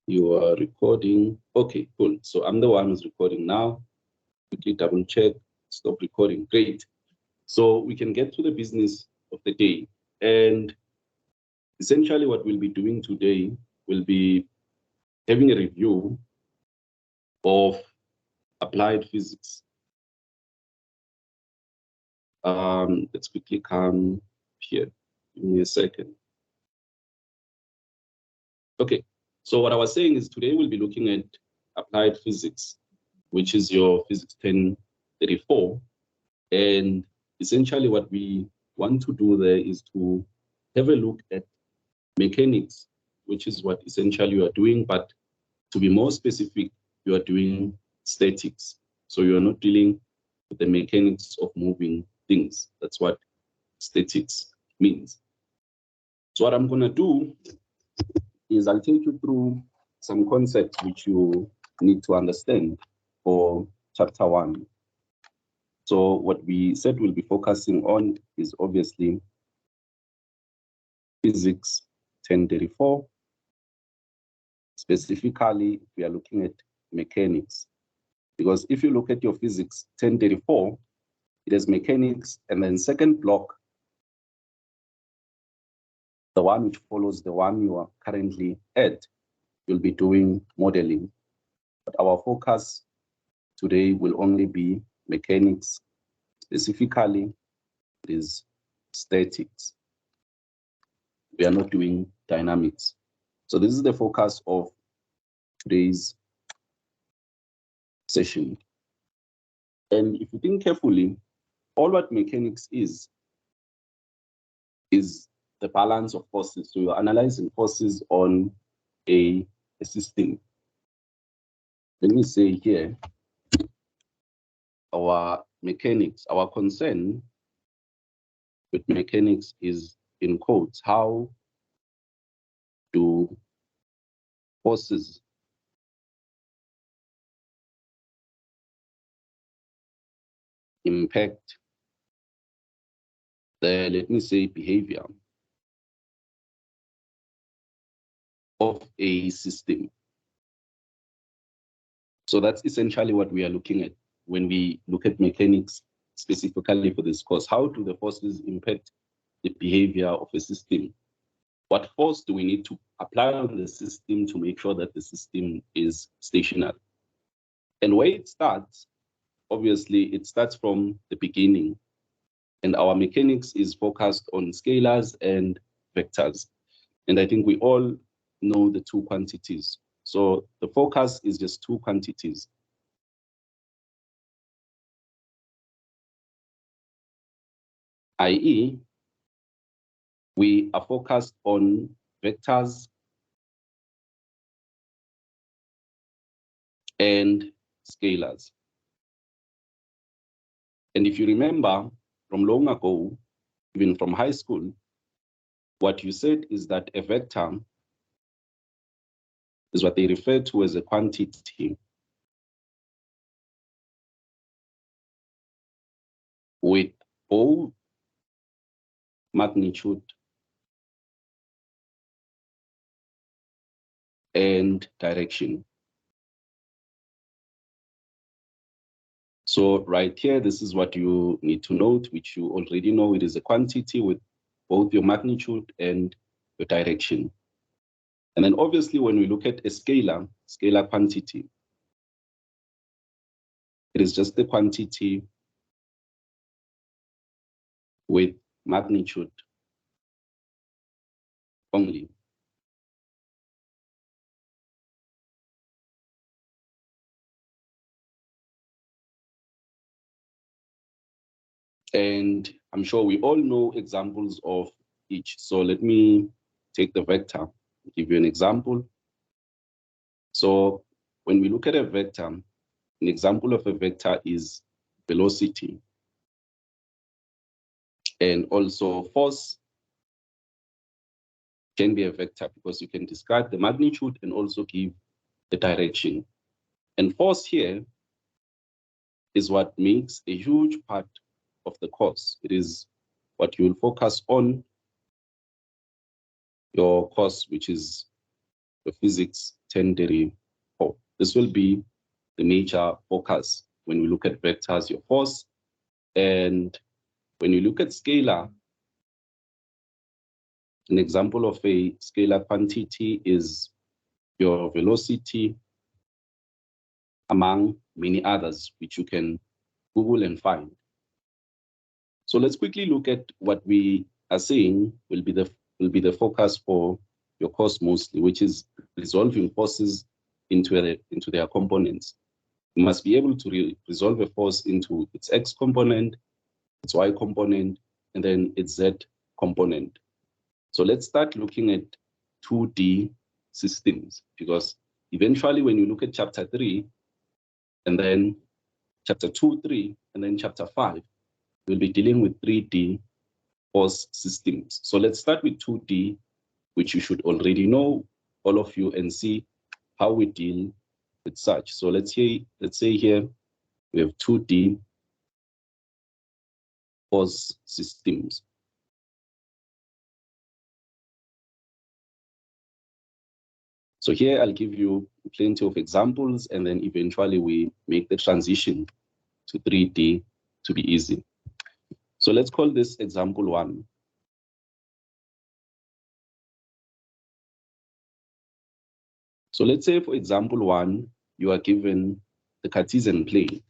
You are recording. Okay, cool. So I'm the one who's recording now. Quickly double check, stop recording. Great. So we can get to the business of the day. And essentially what we'll be doing today will be having a review of applied physics. Let's quickly come here. Give me a second. Okay, so what I was saying is today we'll be looking at applied physics, which is your physics 1034. And essentially what we want to do there is to have a look at mechanics, which is what essentially you are doing, but to be more specific, you are doing statics. So you are not dealing with the mechanics of moving things. That's what statics means. So what I'm going to do is I'll take you through some concepts which you need to understand for chapter 1. So what we said we'll be focusing on is obviously physics 1034. Specifically, we are looking at mechanics. Because if you look at your physics 1034, it has mechanics, and then second block, the one which follows the one you are currently at, you'll be doing modeling. But our focus today will only be mechanics. Specifically, it is statics. We are not doing dynamics. So this is the focus of today's session. And if you think carefully, all what mechanics is the balance of forces. So you're analyzing forces on a system. Let me say here, our mechanics, our concern with mechanics is, in quotes, how do forces impact the, let me say, behavior of a system. So that's essentially what we are looking at when we look at mechanics, specifically for this course. How do the forces impact the behavior of a system? What force do we need to apply on the system to make sure that the system is stationary? And where it starts, obviously, it starts from the beginning. And our mechanics is focused on scalars and vectors. And I think we all know the two quantities. So the focus is just two quantities. i.e., we are focused on vectors and scalars. And if you remember from long ago, even from high school, what you said is that a vector is what they refer to as a quantity with both magnitude and direction. So right here, this is what you need to note, which you already know. It is a quantity with both your magnitude and your direction. And then obviously, when we look at a scalar quantity, it is just the quantity with magnitude only. And I'm sure we all know examples of each. So let me take the vector, give you an example. So when we look at a vector, an example of a vector is velocity. And also force can be a vector because you can describe the magnitude and also give the direction. And force here is what makes a huge part of the course. It is what you will focus on your course, which is the physics 10^4. This will be the major focus when we look at vectors, your force. And when you look at scalar, an example of a scalar quantity is your velocity, among many others, which you can Google and find. So let's quickly look at what we are saying will be the focus for your course mostly, which is resolving forces into their components. You must be able to resolve a force into its x component, its y component, and then its z component. So let's start looking at 2D systems, because eventually when you look at chapter 3, and then chapter 2, 3, and then chapter 5, we'll be dealing with 3D force systems. So let's start with 2D, which you should already know, all of you, and see how we deal with such. So let's say here we have 2D force systems. So here I'll give you plenty of examples, and then eventually we make the transition to 3D to be easy. So let's call this example 1. So let's say for example 1, you are given the Cartesian plane.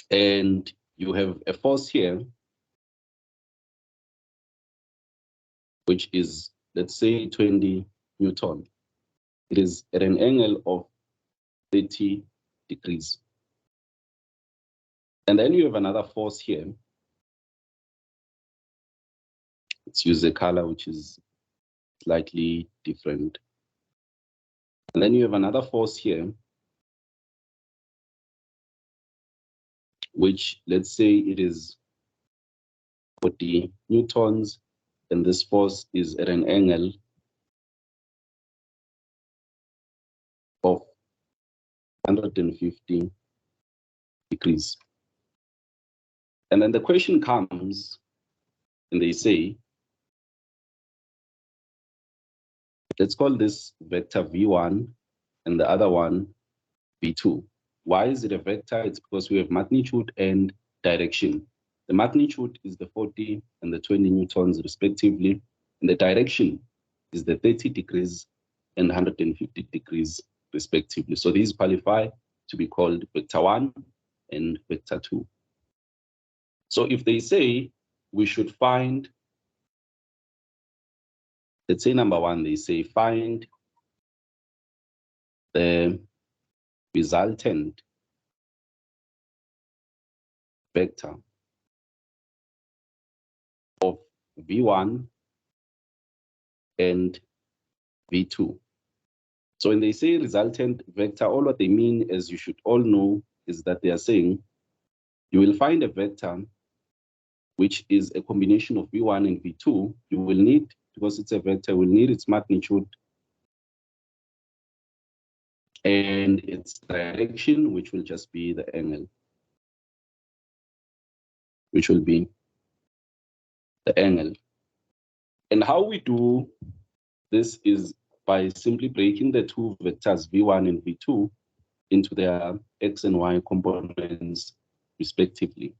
And you have a force here, which is, let's say, 20 Newton. It is at an angle of 30 degrees. And then you have another force here. Let's use a color which is slightly different. And then you have another force here, which, let's say, it is 40 newtons, and this force is at an angle of 150 degrees. And then the question comes, and they say, let's call this vector V1 and the other one V2. Why is it a vector? It's because we have magnitude and direction. The magnitude is the 40 and the 20 newtons respectively, and the direction is the 30 degrees and 150 degrees respectively. So these qualify to be called vector 1 and vector 2. So if they say we should find, let's say number 1, they say find the resultant vector of V1 and V2. So when they say resultant vector, all what they mean, as you should all know, is that they are saying you will find a vector which is a combination of V1 and V2. You will need, because it's a vector, will need its magnitude and its direction, which will just be the angle, which will be the angle. And how we do this is by simply breaking the two vectors V1 and V2 into their x and y components respectively.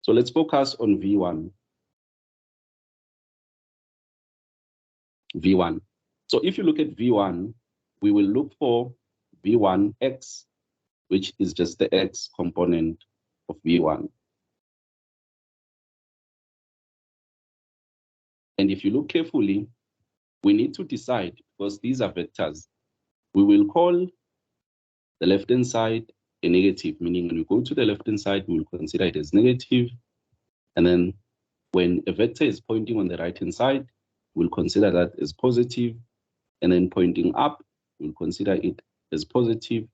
So let's focus on V1. V1. So if you look at V1, we will look for V1x, which is just the x component of V1. And if you look carefully, we need to decide, because these are vectors, we will call the left-hand side a negative, meaning when we go to the left-hand side, we will consider it as negative. And then when a vector is pointing on the right-hand side, we'll consider that as positive. And then pointing up, we'll consider it as positive.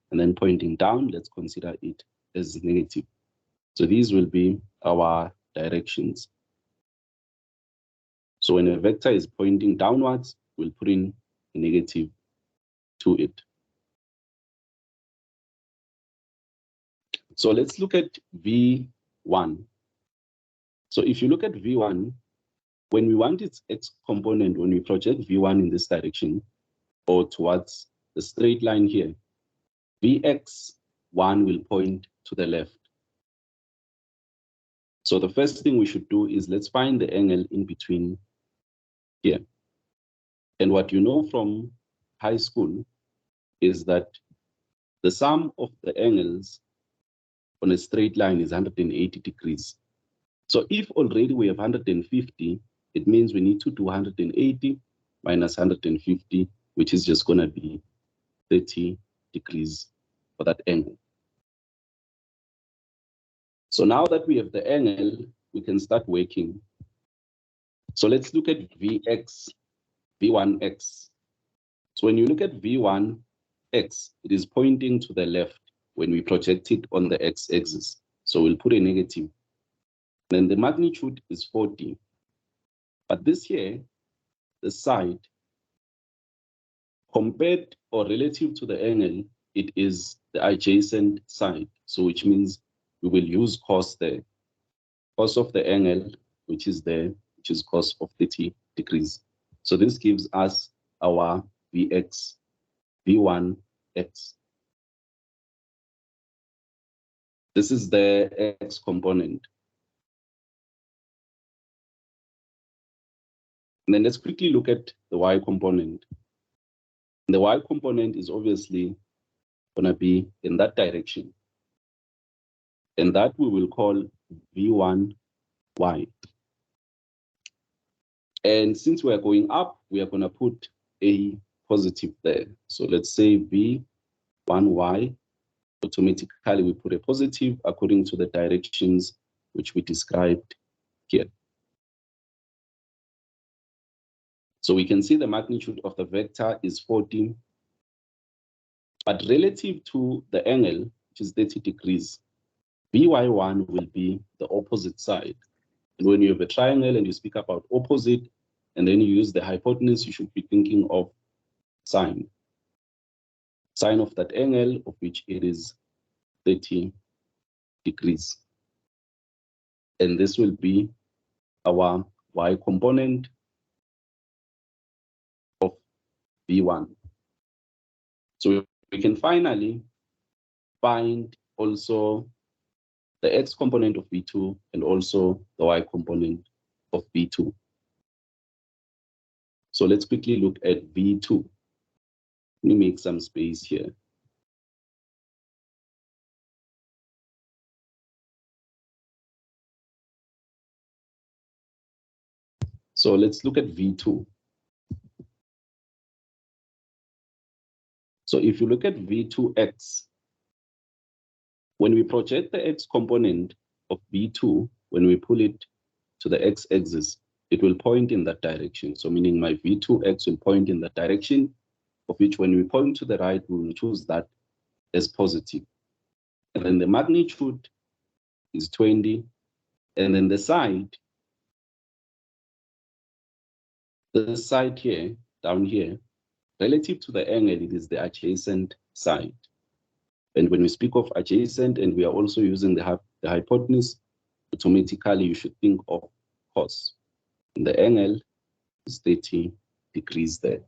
And then pointing down, let's consider it as negative. So these will be our directions. So when a vector is pointing downwards, we'll put in a negative to it. So let's look at V1. So if you look at V1, when we want its x component, when we project V1 in this direction or towards the straight line here, Vx1 will point to the left. So the first thing we should do is let's find the angle in between here. And what you know from high school is that the sum of the angles on a straight line is 180 degrees. So if already we have 150, it means we need to do 180 minus 150, which is just going to be 30 degrees for that angle. So now that we have the angle, we can start working. So let's look at Vx, V1x. So when you look at V1x, it is pointing to the left when we project it on the x-axis. So we'll put a negative. Then the magnitude is 40. But this here, the side, compared or relative to the angle, it is the adjacent side. So which means we will use cos there. Cos of the angle, which is there, which is cos of 30 degrees. So this gives us our Vx, V1x. This is the x component. And then let's quickly look at the y component. The y component is obviously going to be in that direction. And that we will call V1y. And since we are going up, we are going to put a positive there. So let's say V1y. Automatically, we put a positive according to the directions which we described here. So we can see the magnitude of the vector is 40, but relative to the angle, which is 30 degrees, Vy1 will be the opposite side. And when you have a triangle and you speak about opposite, and then you use the hypotenuse, you should be thinking of sine. Sine of that angle, of which it is 30 degrees. And this will be our y component of V1. So we can finally find also the x component of V2 and also the y component of V2. So let's quickly look at V2. Let me make some space here. So let's look at V2. So if you look at V2x, when we project the x component of V2, when we pull it to the x-axis, it will point in that direction. So meaning my V2x will point in that direction, of which when we point to the right, we will choose that as positive. And then the magnitude is 20. And then the side here, down here, relative to the angle, it is the adjacent side. And when we speak of adjacent and we are also using the hypotenuse, automatically you should think of cos. And the angle is 30 degrees there.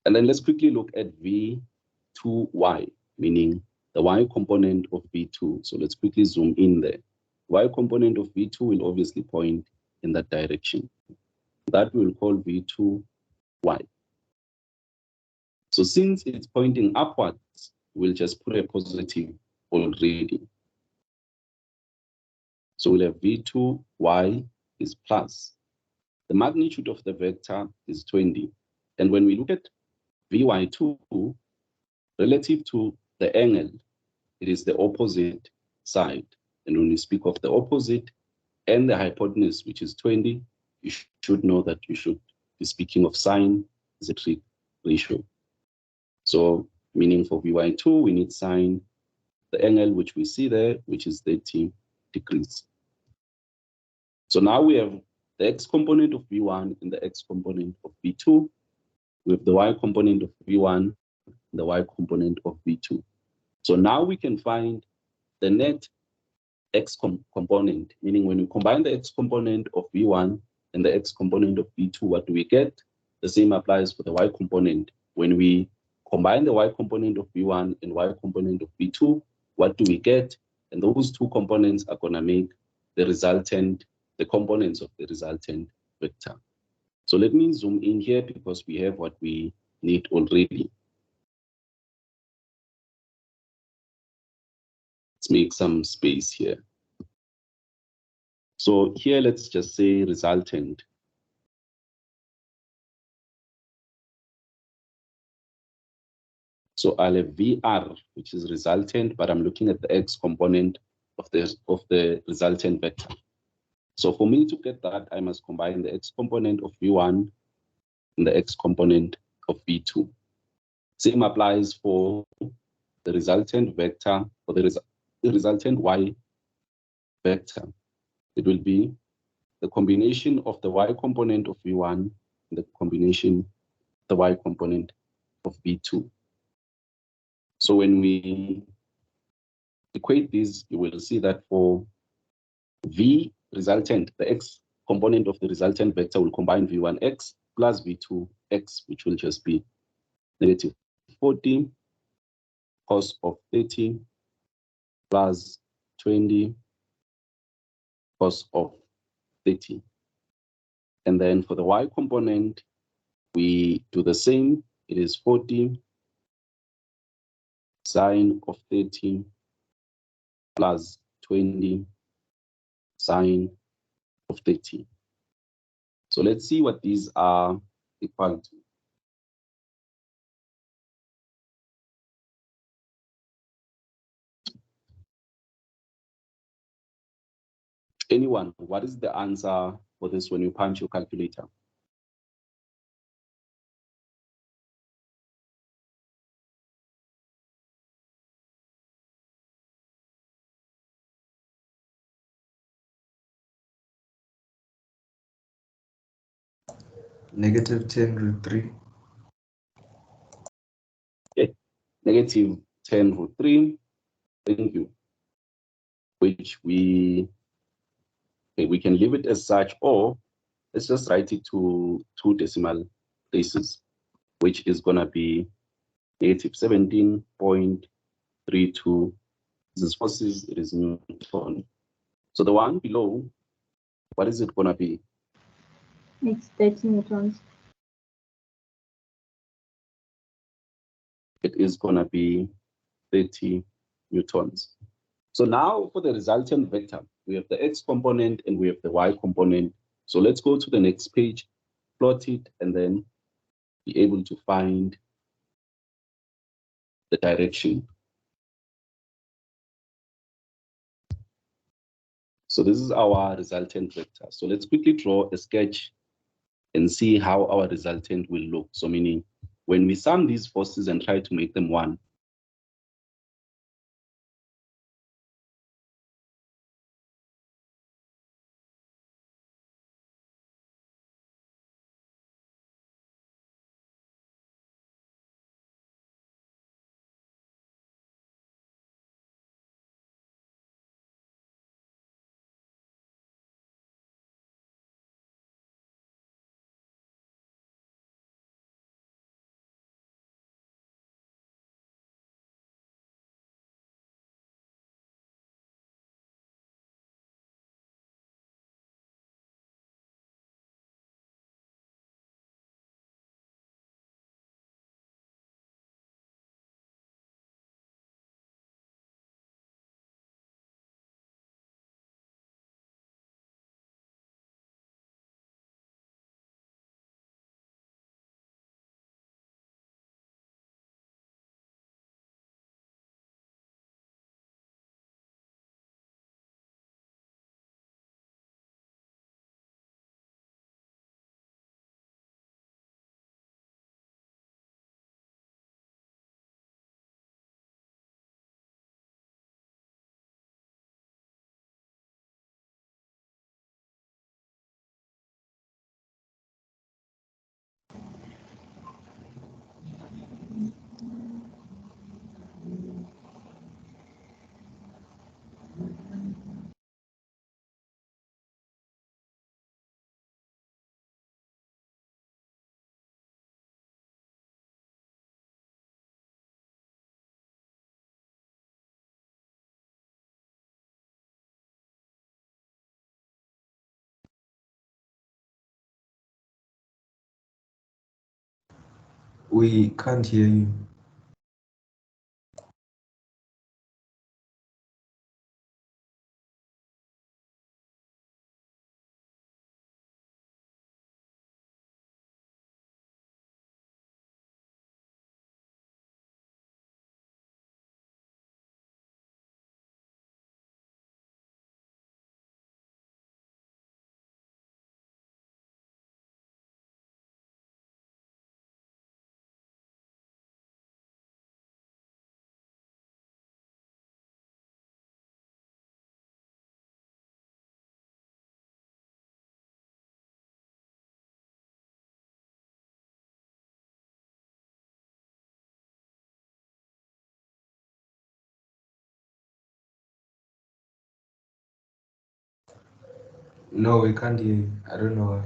And then let's quickly look at V2y, meaning the y component of V2. So let's quickly zoom in there. Y component of V2 will obviously point in that direction. That we will call V2y. So since it's pointing upwards, we'll just put a positive already. So we'll have V2y is plus. The magnitude of the vector is 20. And when we look at Vy2, relative to the angle, it is the opposite side. And when we speak of the opposite and the hypotenuse, which is 20, you should know that you should be speaking of sine isometric ratio. So meaning for Vy2, we need sine the angle which we see there, which is 30 degrees. So now we have the x component of V1 and the x component of V2. We have the y component of V1 and the y component of V2. So now we can find the net x component, meaning when we combine the x component of V1 and the x component of V2, what do we get? The same applies for the y component. When we combine the y component of V1 and y component of V2, what do we get? And those two components are going to make the components of the resultant vector. So let me zoom in here because we have what we need already. Let's make some space here. So here, let's just say resultant. So I'll have VR, which is resultant, but I'm looking at the x component of the resultant vector. So for me to get that, I must combine the x component of V1 and the x component of V2. Same applies for the resultant vector, or the resultant y vector. It will be the combination of the y component of V1 and the combination of the y component of V2. So when we equate these, you will see that for V resultant, the x component of the resultant vector will combine V1x plus V2x, which will just be negative 40 cos of 30 plus 20 cos of 30. And then for the y component, we do the same. It is 40 sine of 30 plus 20 sine of 30. So let's see what these are equal to. Anyone, what is the answer for this when you punch your calculator? Negative 10 root 3. Okay. Negative 10 root 3. Thank you. Which we can leave it as such, or let's just write it to 2 decimal places, which is going to be negative 17.32. This is forces, it is Newton. So the one below, what is it going to be? It's 30 newtons. It is going to be 30 newtons. So now for the resultant vector, we have the x component and we have the y component. So let's go to the next page, plot it, and then be able to find the direction. So this is our resultant vector. So let's quickly draw a sketch and see how our resultant will look. So meaning when we sum these forces and try to make them one, We can't hear you. No, we can't hear you. I don't know why.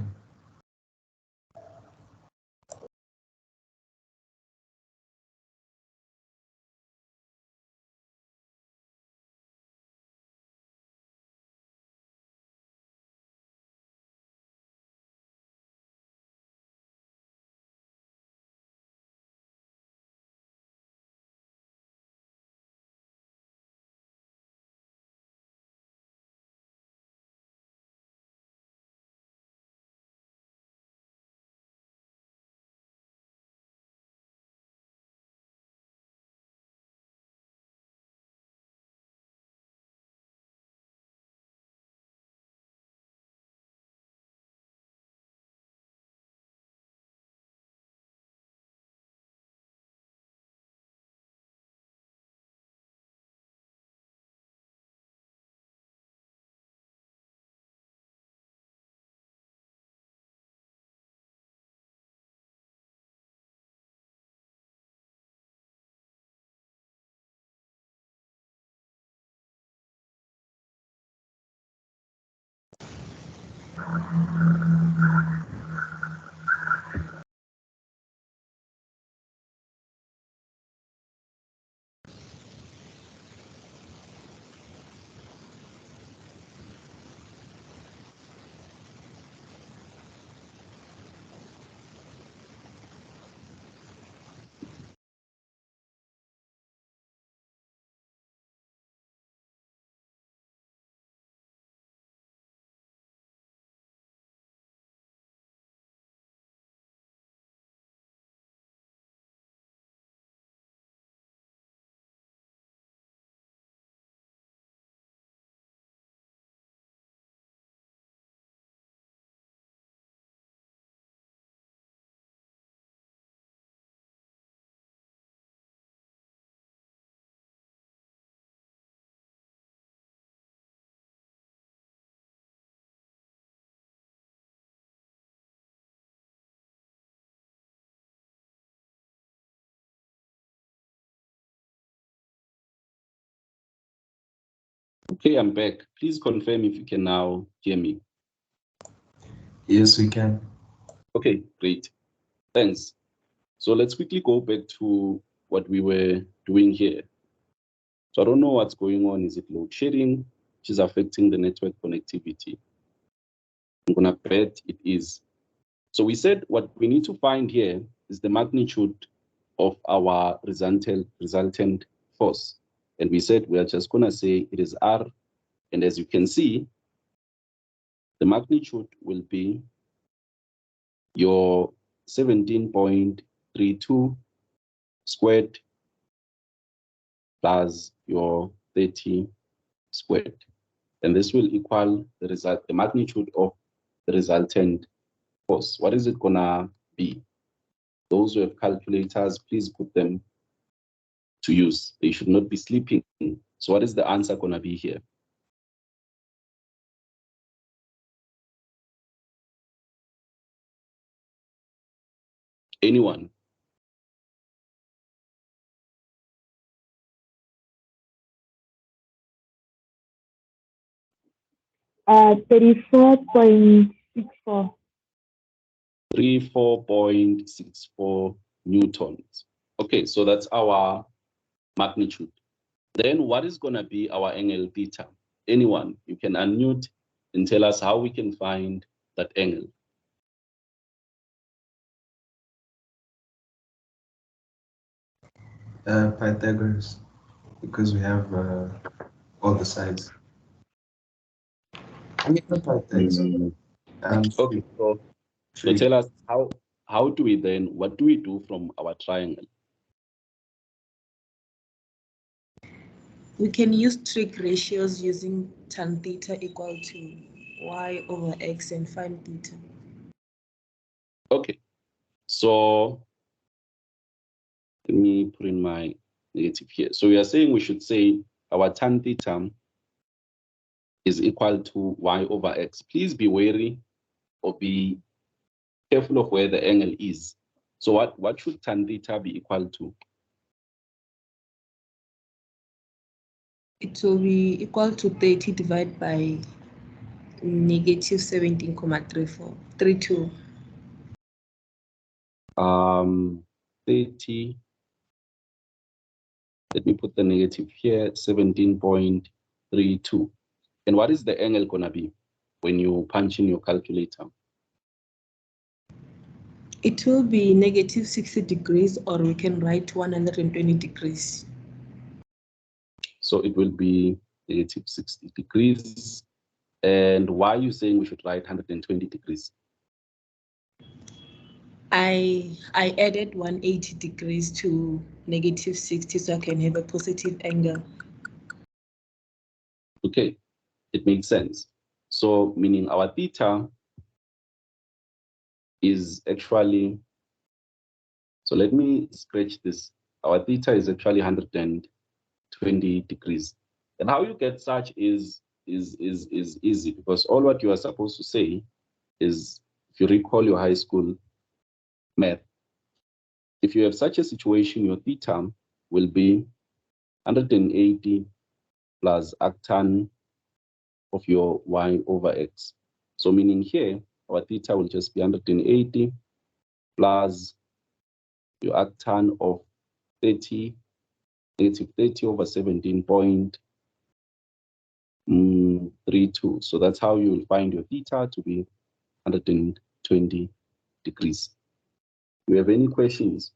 Okay, I'm back. Please confirm if you can now hear me. Yes, we can. Okay, great. Thanks. So let's quickly go back to what we were doing here. So I don't know what's going on. Is it load shedding, which is affecting the network connectivity? I'm gonna bet it is. So we said what we need to find here is the magnitude of our resultant force. And we said we are just gonna say it is R. And as you can see, the magnitude will be your 17.32 squared plus your 30 squared. And this will equal the magnitude of the resultant force. What is it gonna be? Those who have calculators, please put them to use. They should not be sleeping. So what is the answer gonna be here? Anyone? 34.64. 34.64 newtons. Okay, so that's our magnitude. Then what is gonna be our angle theta? Anyone, you can unmute and tell us how we can find that angle. Pythagoras, because we have all the sides. I mean, not Pythagoras. Mm, Um, okay, so tree. tell us how do we then, what do we do from our triangle? We can use trig ratios using tan theta equal to y over x and find theta. Okay, so let me put in my negative here. So we are saying we should say our tan theta is equal to y over x. Please be wary or be careful of where the angle is. So what should tan theta be equal to? It will be equal to 30 divided by negative 17,32. 30. Let me put the negative here, 17.32. And what is the angle gonna be when you punch in your calculator? It will be negative 60 degrees, or we can write 120 degrees. So it will be negative 60 degrees. And why are you saying we should write 120 degrees? I added 180 degrees to negative 60 so I can have a positive angle. Okay, it makes sense. So meaning our theta is actually, so let me scratch this. Our theta is actually 120 degrees. And how you get such is easy, because all what you are supposed to say is, if you recall your high school math, if you have such a situation, your theta will be 180 plus arctan of your y over x. So meaning here, our theta will just be 180 plus your arctan of 30, negative 30 over 17.32. So that's how you will find your theta to be 120 degrees. Do you have any questions?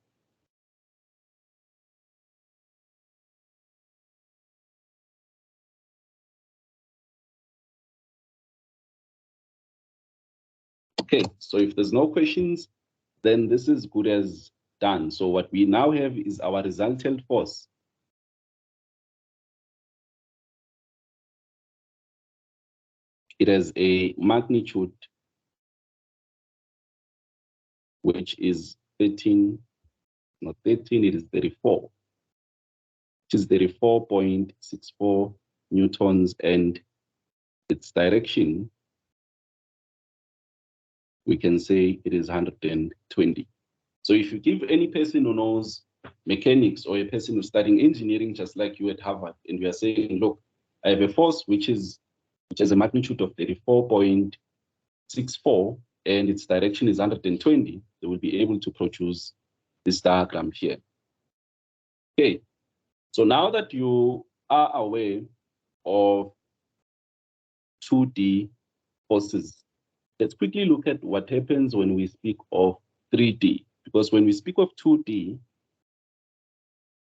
Okay, so if there's no questions, then this is good as done. So what we now have is our resultant force. It has a magnitude which is 13, not 13, it is 34, which is 34.64 newtons, and its direction, we can say it is 120. So if you give any person who knows mechanics or a person who's studying engineering just like you at Harvard, and we are saying, look, I have a force which has a magnitude of 34.64 and its direction is 120, they will be able to produce this diagram here. Okay, so now that you are aware of 2D forces, let's quickly look at what happens when we speak of 3D. Because when we speak of 2D,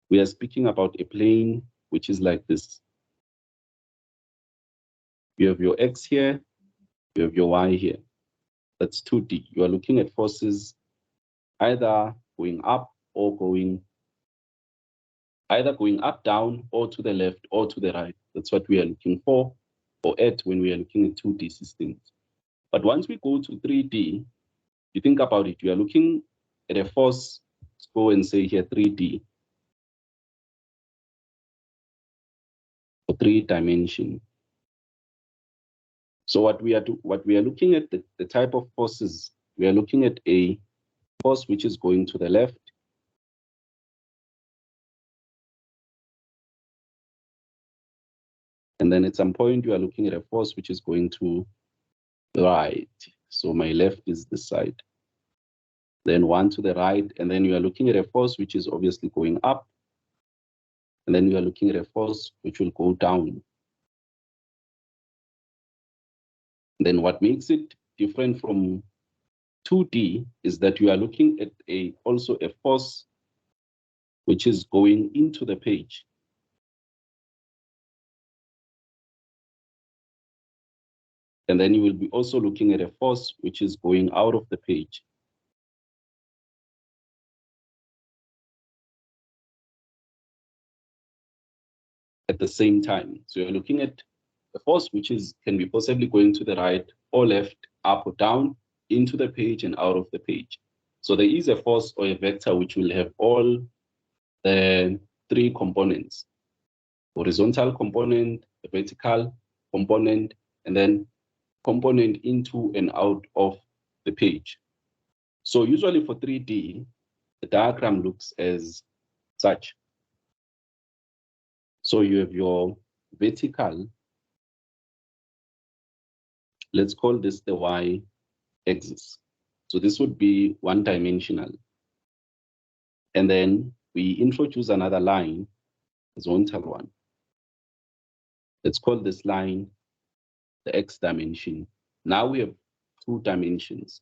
we are speaking about a plane which is like this. You have your X here, you have your Y here. That's 2D. You are looking at forces either going up or either going up, down, or to the left or to the right. That's what we are looking for or at when we are looking at 2D systems. But once we go to 3D, you think about it, you are looking at a force, let's go and say here 3D, or 3 dimension. So what we are looking at, the type of forces, we are looking at a force which is going to the left, and then at some point you are looking at a force which is going to the right. So my left is this side. Then one to the right, and then you are looking at a force which is obviously going up, and then you are looking at a force which will go down. Then what makes it different from 2D is that you are looking at also a force which is going into the page. And then you will be also looking at a force which is going out of the page. At the same time. So you're looking at a force which can be possibly going to the right or left, up or down, into the page and out of the page. So there is a force or a vector which will have all the three components: horizontal component, a vertical component, and then component into and out of the page. So usually for 3D, the diagram looks as such. So you have your vertical, let's call this the y-axis. So this would be one-dimensional. And then we introduce another line, horizontal one. Let's call this line the x dimension. Now we have 2 dimensions.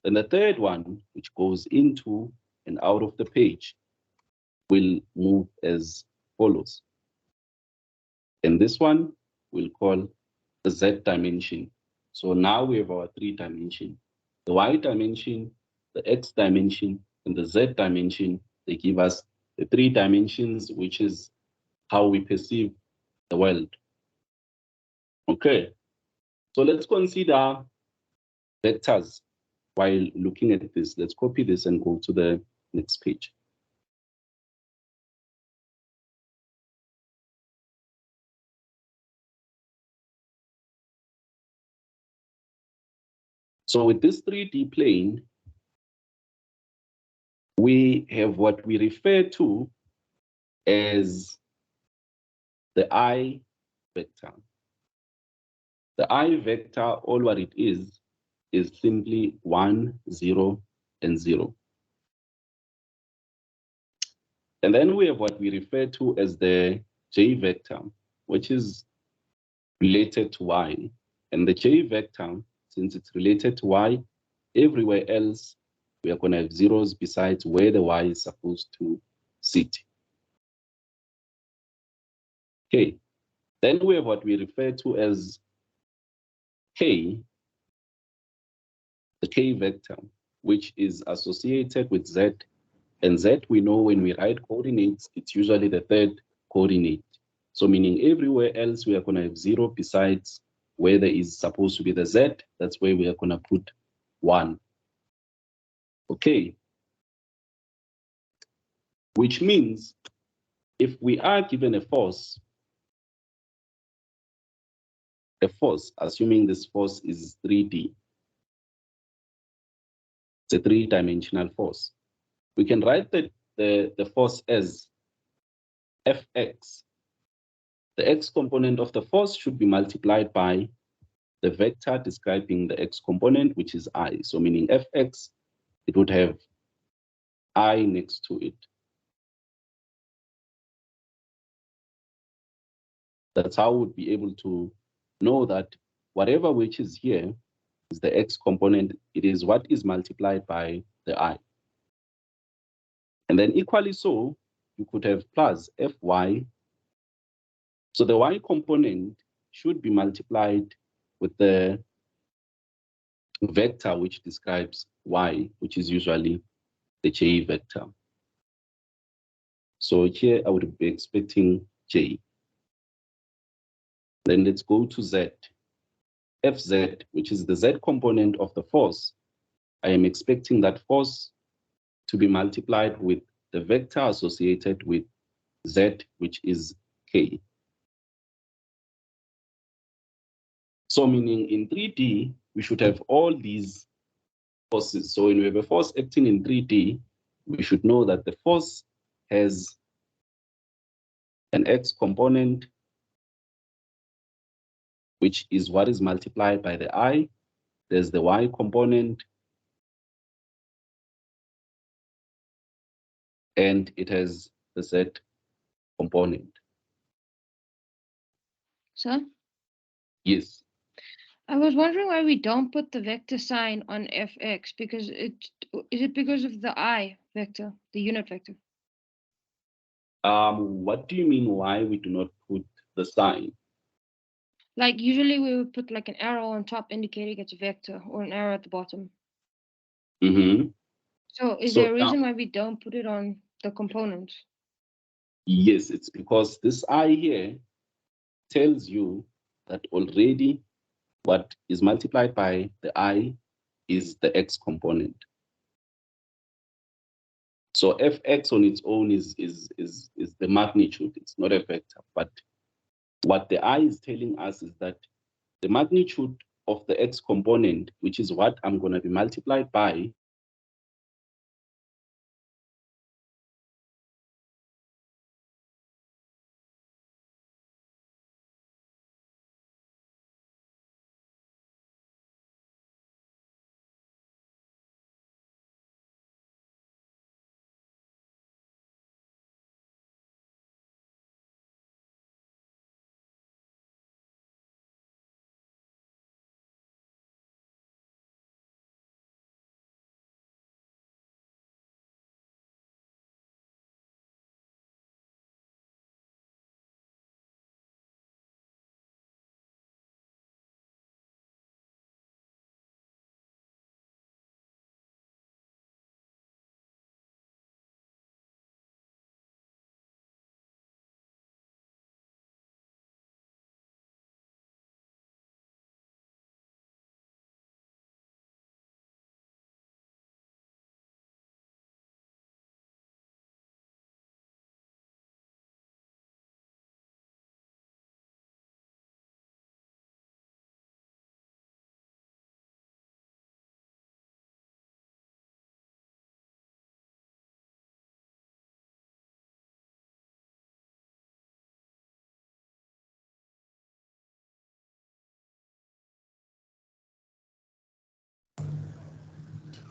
Then the third one, which goes into and out of the page, will move as follows. And this one we'll call the z dimension. So now we have our 3 dimension. The y dimension, the x dimension, and the z dimension. They give us the 3 dimensions, which is how we perceive the world. Okay, so let's consider vectors while looking at this. Let's copy this and go to the next page. So with this 3D plane, we have what we refer to as the I vector. The I vector, all what it is simply 1, 0, and 0. And then we have what we refer to as the J vector, which is related to Y. And the J vector, since it's related to Y, everywhere else, we are going to have zeros besides where the Y is supposed to sit. Okay, then we have what we refer to as K, the K vector, which is associated with Z. And Z, we know when we write coordinates, it's usually the third coordinate. So meaning everywhere else, we are going to have 0 besides where there is supposed to be the Z. That's where we are going to put 1. Okay. Which means if we are given a force, assuming this force is 3D, it's a 3-dimensional force, we can write the force as Fx. The x component of the force should be multiplied by the vector describing the x component, which is I. So meaning Fx, it would have I next to it. That's how we would be able to know that whatever which is here is the x component. It is what is multiplied by the I. And then equally so, you could have plus Fy. So the y component should be multiplied with the vector which describes y, which is usually the j vector. So here I would be expecting j. Then let's go to z. Fz, which is the z component of the force. I am expecting that force to be multiplied with the vector associated with z, which is k. So meaning in 3D, we should have all these forces. So when we have a force acting in 3D, we should know that the force has an x component, which is what is multiplied by the I. There's the y component, and it has the z component. Sir, Yes. I was wondering why we don't put the vector sign on Fx, because is it because of the I vector, the unit vector? What do you mean why we do not put the sign? Like usually we would put like an arrow on top indicating it's a vector or an arrow at the bottom. Mm-hmm. So is So there a now- reason why we don't put it on the components? Yes, it's because this I here tells you that already what is multiplied by the I is the X component. So Fx on its own is the magnitude, it's not a vector. But what the I is telling us is that the magnitude of the X component, which is what I'm going to be multiplied by,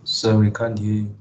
So we can't hear you.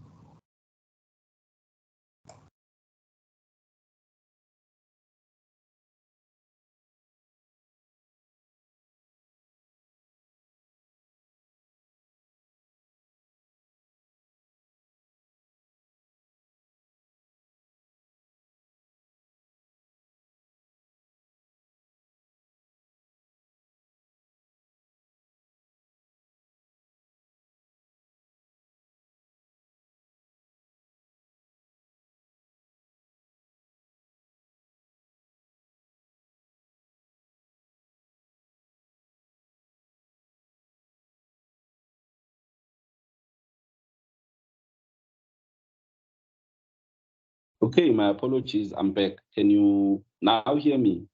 okay, my apologies, I'm back. Can you now hear me?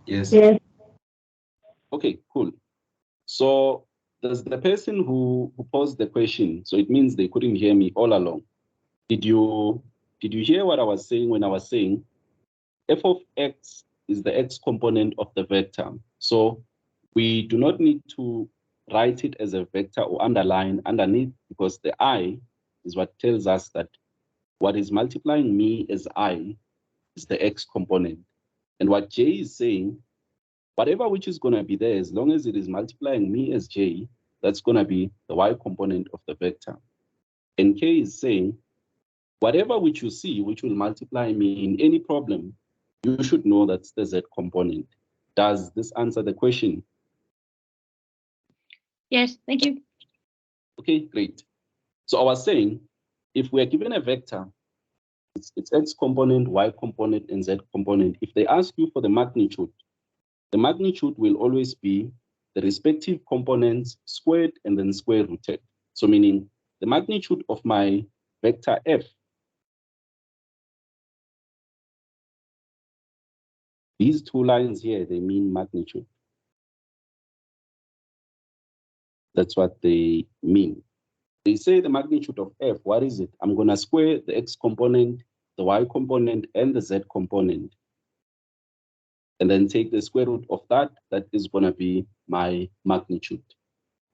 Yes. Yes. Okay, cool. So there's the person who posed the question. So it means they couldn't hear me all along. Did you hear what I was saying when I was saying f of x is the x component of the vector? So we do not need to write it as a vector or underline underneath, because the I is what tells us that what is multiplying me as I is the x component. And what J is saying, whatever which is going to be there, as long as it is multiplying me as J, that's going to be the Y component of the vector. And K is saying, whatever which you see, which will multiply me in any problem, you should know that's the Z component. Does this answer the question? Yes, thank you. Okay, great. So I was saying, if we are given a vector, it's X component, Y component, and Z component. If they ask you for the magnitude will always be the respective components squared and then square rooted. So meaning the magnitude of my vector F, these two lines here, they mean magnitude. That's what they mean. They say the magnitude of F, what is it? I'm gonna square the X component, the Y component, and the Z component, and then take the square root of that. That is gonna be my magnitude.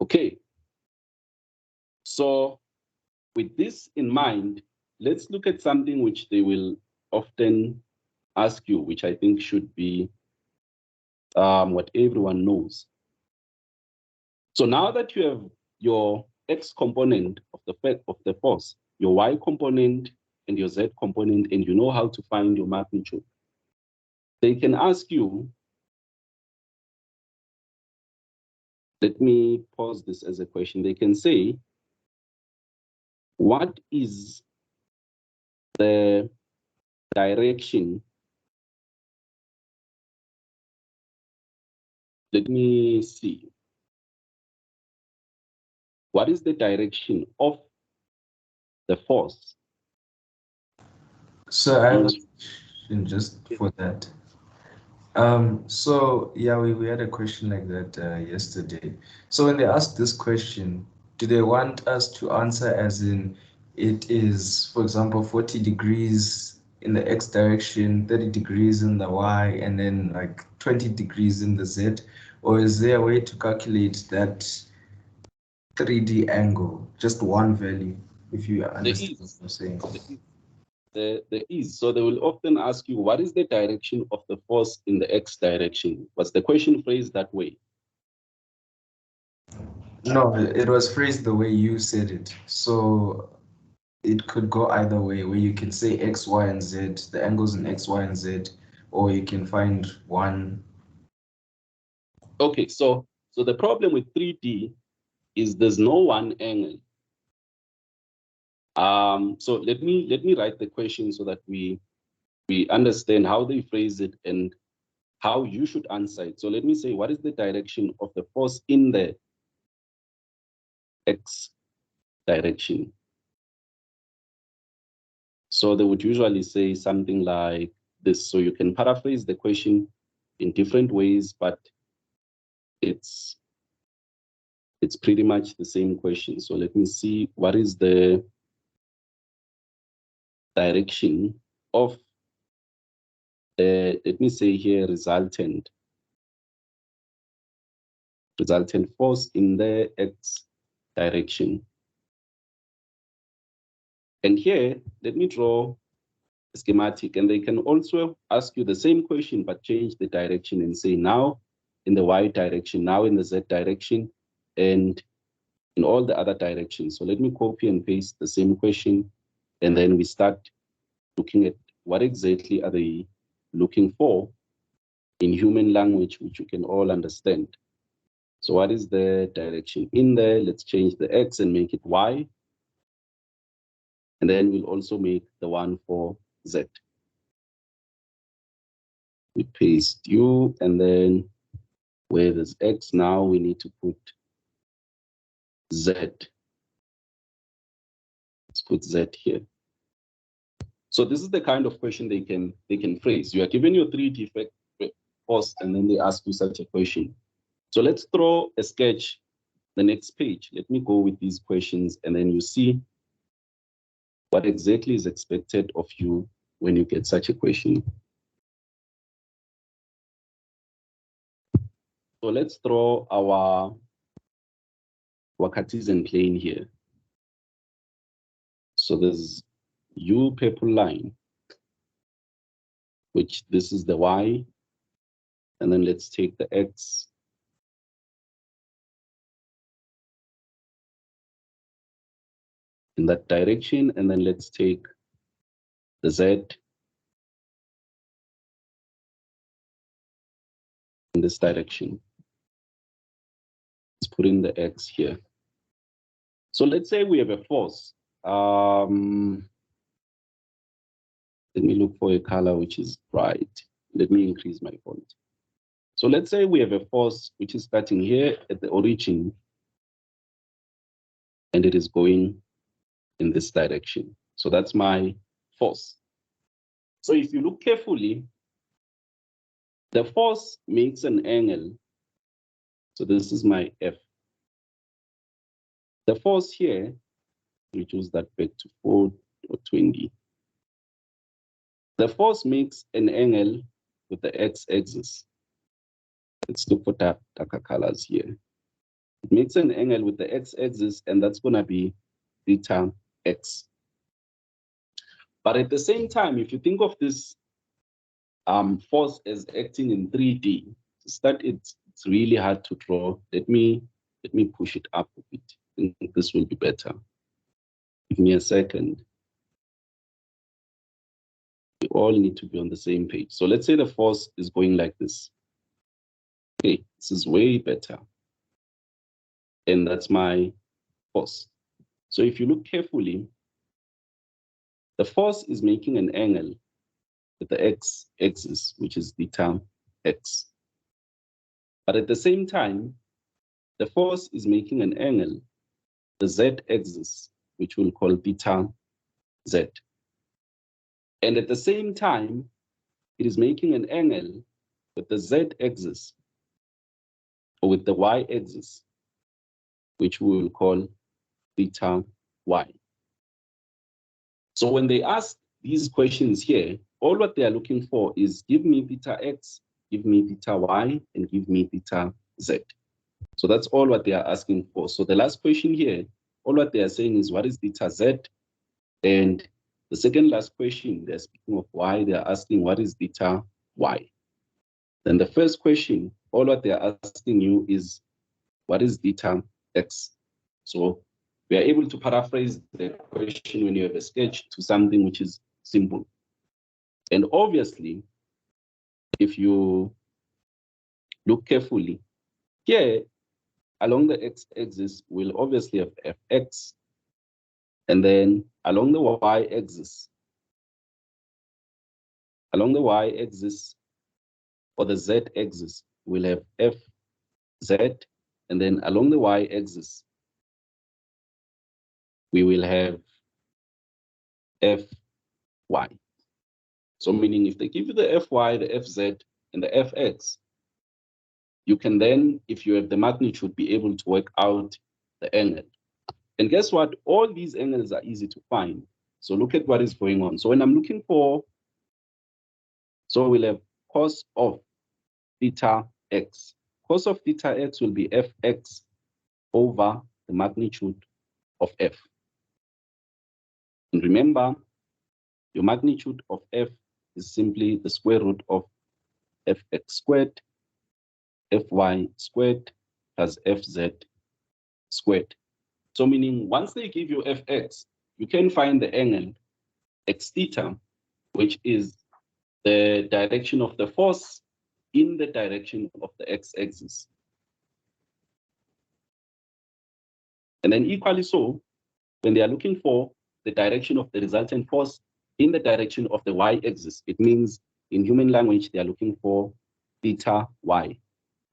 Okay. So with this in mind, let's look at something which they will often ask you, which I think should be what everyone knows. So now that you have your X component of the force, your Y component and your Z component, and you know how to find your magnitude, they can ask you, let me pose this as a question. They can say, what is the direction? Let me see. What is the direction of the force? So I have a question just for that. So yeah, we had a question like that yesterday. So when they asked this question, do they want us to answer as in it is, for example, 40 degrees in the X direction, 30 degrees in the Y, and then like 20 degrees in the Z? Or is there a way to calculate that 3D angle, just one value, if you understand what I'm saying? There is. So they will often ask you, what is the direction of the force in the X direction? Was the question phrased that way? No, it was phrased the way you said it. So it could go either way, where you can say X, Y, and Z, the angles in X, Y, and Z, or you can find one. Okay, so the problem with 3D is there's no one angle. So let me write the question so that we understand how they phrase it and how you should answer it. So let me say, what is the direction of the force in the X direction? So they would usually say something like this. So you can paraphrase the question in different ways, but it's pretty much the same question. So let me see, what is the direction of the, let me say here, resultant force in the X direction. And here, let me draw a schematic, and they can also ask you the same question, but change the direction and say now in the Y direction, now in the Z direction, and in all the other directions. So let me copy and paste the same question, and then we start looking at what exactly are they looking for in human language, which you can all understand. So what is the direction in there? Let's change the X and make it Y. And then we'll also make the one for Z. We paste U, and then where there's X, now we need to put Z. Let's put Z here. So this is the kind of question they can phrase. You are given your 3D force, and then they ask you such a question. So let's draw a sketch, the next page. Let me go with these questions, and then you see what exactly is expected of you when you get such a question. So let's draw our Cartesian plane here. So there's U purple line, which this is the Y, and then let's take the X. In that direction, and then let's take the Z in this direction. Let's put in the X here. So let's say we have a force. Let me look for a color which is bright. Let me increase my font. So let's say we have a force which is starting here at the origin, and it is going in this direction. So that's my force. So if you look carefully, the force makes an angle. So this is my F. The force here, we choose that back to 4 or 20. The force makes an angle with the x-axis. Let's look for darker colors here. It makes an angle with the x-axis, and that's going to be theta x. But at the same time, if you think of this force as acting in 3D, to start it's really hard to draw. Let me push it up a bit. I think this will be better. Give me a second. all need to be on the same page. So let's say the force is going like this. Okay, this is way better. And that's my force. So if you look carefully, the force is making an angle with the x-axis, which is theta x. But at the same time, the force is making an angle, the z-axis, which we'll call theta z. And at the same time, it is making an angle with the z-axis, or with the y-axis, which we will call theta y. So when they ask these questions here, all what they are looking for is give me theta x, give me theta y, and give me theta z. So that's all what they are asking for. So the last question here, all what they are saying is what is theta z? And the second last question, they're speaking of y, they are asking what is theta y? Then the first question, all what they are asking you is what is theta x? So we are able to paraphrase the question when you have a sketch to something which is simple. And obviously, if you look carefully, here along the x-axis, we'll obviously have fx, and then along the y-axis, or the z-axis, we'll have fz, and then along the y-axis, we will have fy. So meaning if they give you the fy, the fz, and the fx, you can then, if you have the magnitude, be able to work out the angle. And guess what? All these angles are easy to find. So look at what is going on. So when I'm looking for, so we'll have cos of theta x. Cos of theta x will be fx over the magnitude of f. And remember, your magnitude of f is simply the square root of fx squared, fy squared, plus fz squared. So meaning once they give you fx, you can find the angle x theta, which is the direction of the force in the direction of the x-axis. And then equally so, when they are looking for the direction of the resultant force in the direction of the y-axis, it means in human language, they are looking for theta y.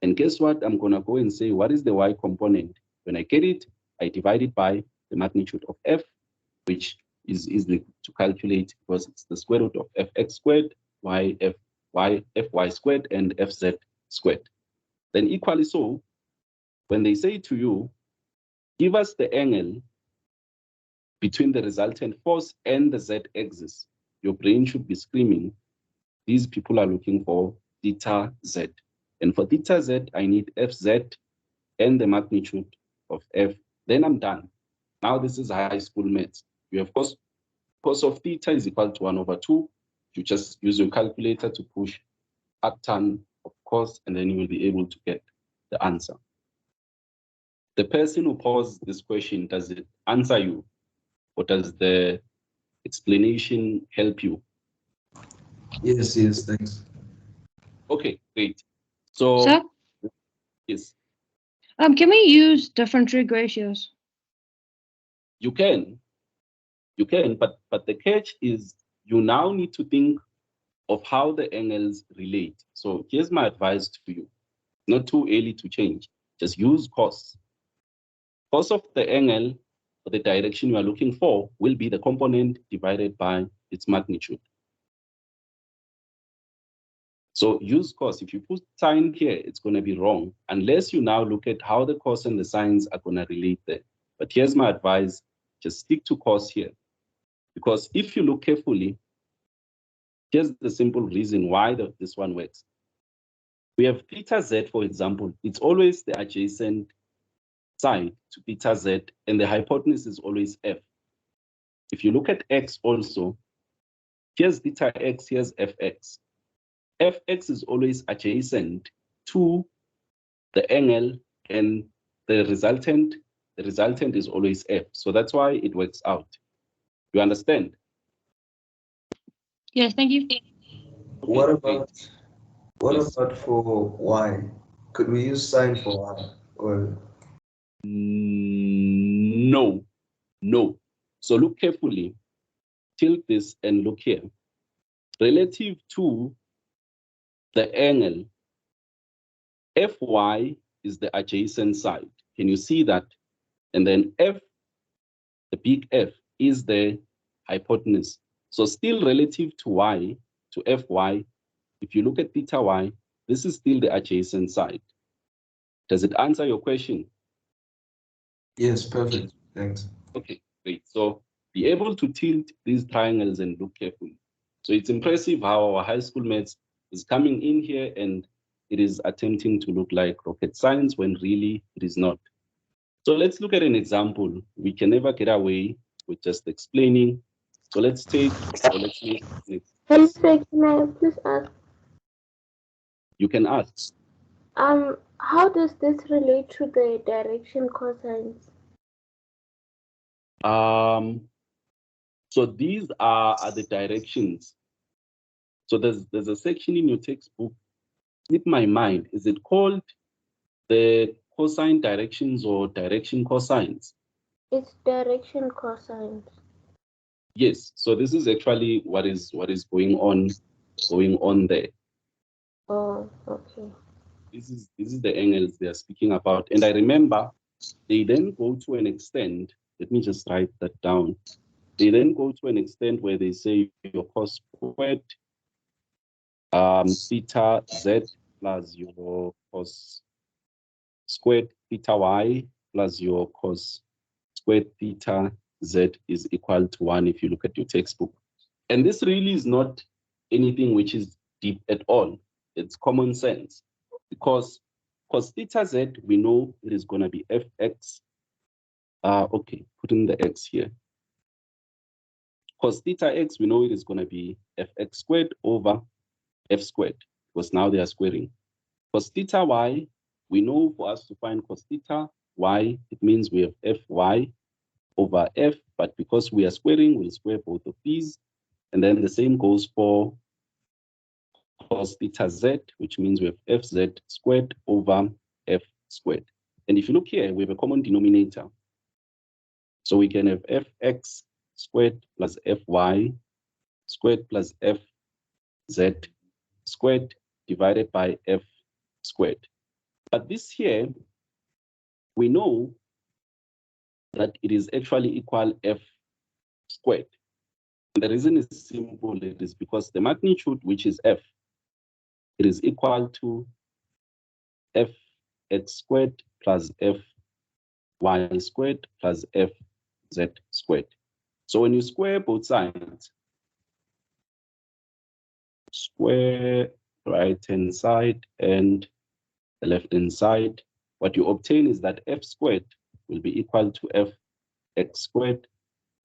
And guess what? I'm going to go and say, what is the y component? When I get it, I divide it by the magnitude of f, which is easy to calculate because it's the square root of fx squared, fy squared, and fz squared. Then equally so, when they say to you, give us the angle between the resultant force and the z-axis, your brain should be screaming, these people are looking for theta z. And for theta z, I need fz and the magnitude of f. Then I'm done. Now this is high school maths. You have cos of theta is equal to 1/2. You just use your calculator to push arctan of cos, and then you will be able to get the answer. The person who posed this question, does it answer you? Or does the explanation help you? Yes, thanks. Okay, great. So, Sir, yes, can we use different trig ratios? you can, but the catch is you now need to think of how the angles relate. So here's my advice to you. Not too early to change. Just use cos. Cos of the angle or the direction you are looking for will be the component divided by its magnitude. So use cos. If you put sine here, it's going to be wrong unless you now look at how the cos and the sines are going to relate there. But here's my advice. Just stick to cos here. Because if you look carefully, here's the simple reason why this one works. We have theta z, for example. It's always the adjacent side to theta z, and the hypotenuse is always f. If you look at x also, here's theta x, here's fx. Fx is always adjacent to the angle, and the resultant is always f. So that's why it works out. You understand? Yes, thank you. What Okay, great. Yes. about for y? Could we use sign for y? Or No, no. So look carefully, tilt this and look here. Relative to the angle, Fy is the adjacent side. Can you see that? And then F, the big F, is the hypotenuse. So still relative to y, to Fy, if you look at theta y, this is still the adjacent side. Does it answer your question? yes, perfect. Thanks. Okay, great. So be able to tilt these triangles and look carefully. So it's impressive how our high school maths is coming in here and it is attempting to look like rocket science when really it is not. So let's look at an example. We can never get away with just explaining. So let's take, or let's make next. Hello, sir, can I please ask, You can ask. how does this relate to the direction cosines? So these are the directions. So there's a section in your textbook, slip my mind. Is it called the cosine directions or direction cosines? It's direction cosines. Yes. So this is actually what is going on there. Oh, okay. This is the angles they are speaking about. And I remember they then go to an extent. Let me just write that down. They then go to an extent where they say your cos squared theta z plus your cos squared theta y plus your cos squared theta z is equal to 1 if you look at your textbook. And this really is not anything which is deep at all. It's common sense because cos theta z, we know it is going to be fx. Okay, put in the x here. Cos theta x, we know it is going to be fx squared over f squared because now they are squaring. Cos theta y, we know for us to find cos theta y, it means we have fy over f, but because we are squaring, we'll square both of these. And then the same goes for cos theta z, which means we have fz squared over f squared. And if you look here, we have a common denominator. So we can have fx squared plus fy squared plus fz squared divided by f squared. But this here, we know that it is actually equal f squared. And the reason is simple. It is because the magnitude, which is f, it is equal to fx squared plus fy squared plus fz squared. So when you square both sides, square right-hand side and the left-hand side, what you obtain is that f squared will be equal to fx squared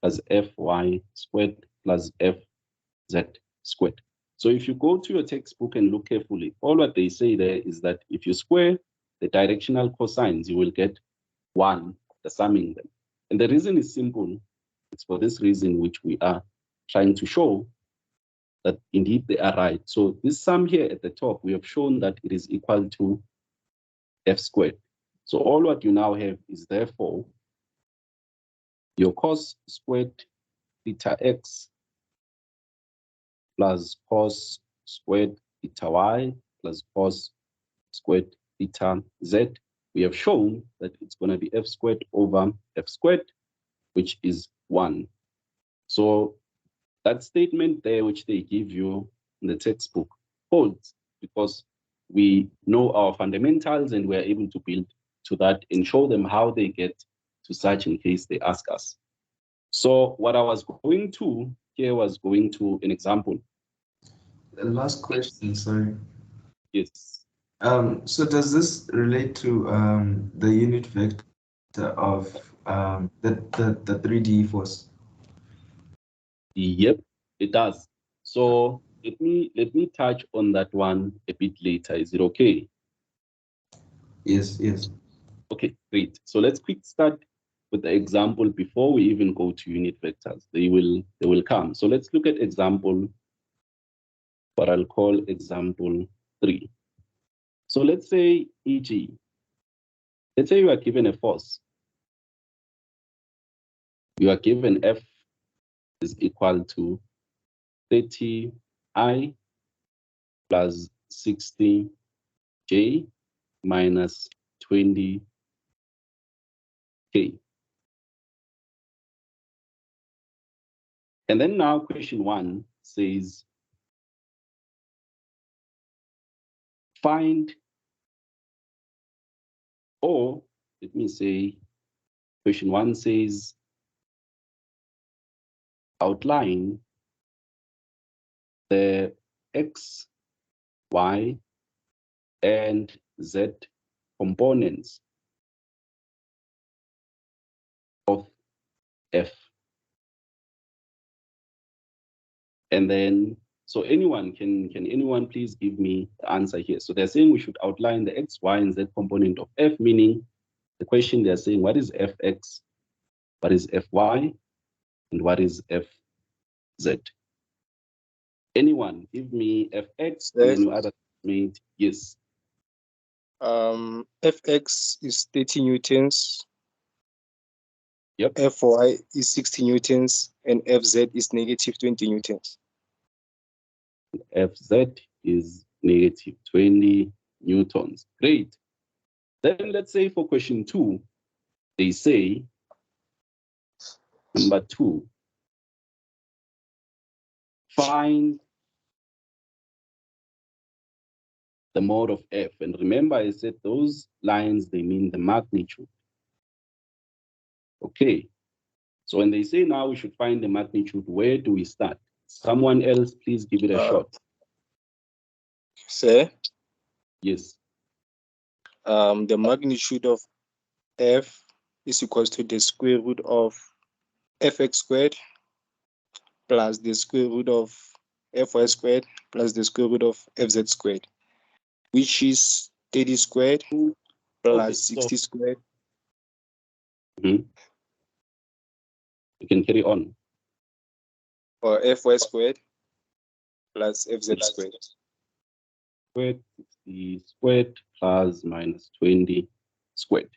plus fy squared plus fz squared. So if you go to your textbook and look carefully, all what they say there is that if you square the directional cosines, you will get 1, the summing them. And the reason is simple. It's for this reason which we are trying to show that indeed they are right. So this sum here at the top, we have shown that it is equal to f squared. So all what you now have is therefore your cos squared theta x plus cos squared theta y plus cos squared theta z. We have shown that it's going to be f squared over f squared, which is 1. So that statement there, which they give you in the textbook, holds because we know our fundamentals and we're able to build to that and show them how they get to such in case they ask us. So what I was going to here was going to an example. The last question, sorry. Yes. So does this relate to the unit vector of the 3D force? Yep, it does. So let me touch on that one a bit later. Is it okay? Yes, yes. Okay, great. So let's quick start with the example before we even go to unit vectors. They will come. So let's look at example what I'll call example 3. So let's say, e.g., let's say you are given a force. You are given F is equal to 30I plus 60J minus 20K. And then now question 1 says, find, or let me say, question 1 says, outline the X, Y, and Z components of F. And then, so anyone, can anyone please give me the answer here? So they're saying we should outline the X, Y, and Z component of F, meaning the question they're saying, what is Fx, what is Fy, and what is Fz? Anyone, give me Fx, and then your other mate, yes. Fx is 30 newtons. Yep. Fy is 60 newtons, and Fz is negative 20 newtons. Fz is negative 20 newtons. Great. Then let's say for question 2, they say, number 2, find the mode of F. And remember, I said those lines, they mean the magnitude. Okay. So when they say now we should find the magnitude, where do we start? Someone else, please give it a shot. Say, Yes. the magnitude of F is equals to the square root of Fx squared plus the square root of Fy squared plus the square root of Fz squared, which is 30 squared plus 60 squared. You can carry on. Or Fy squared plus Fz squared. Squared, 60 squared plus minus 20 squared.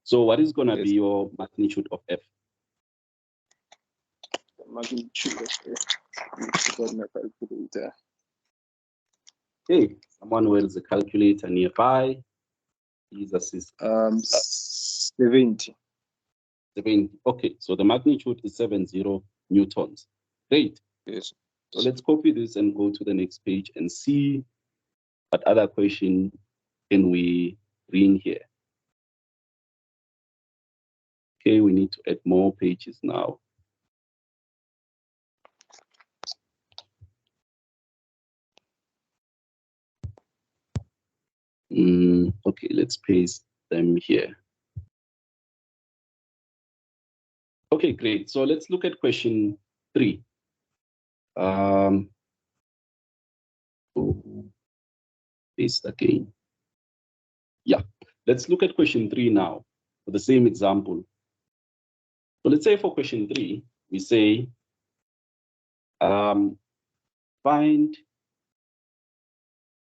So what is going to be your magnitude of F? The magnitude of F. Got my calculator. Okay, someone who has a calculator nearby, please assist. 70. 70. Okay, so the magnitude is 70 newtons. Great. Yes. So let's copy this and go to the next page and see what other question can we bring here. Okay, we need to add more pages now. Okay, let's paste them here. Okay, great. So let's look at question 3. Paste again. Yeah, let's look at question 3 now for the same example. So let's say for question 3, we say, find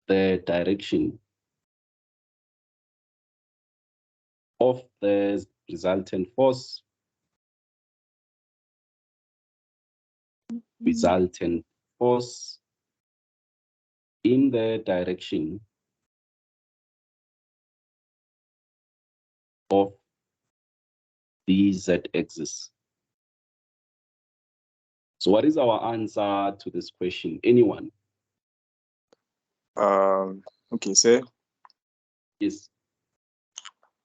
the direction of the resultant force, in the direction of the z-axis. So what is our answer to this question? Anyone? Okay, sir. Yes.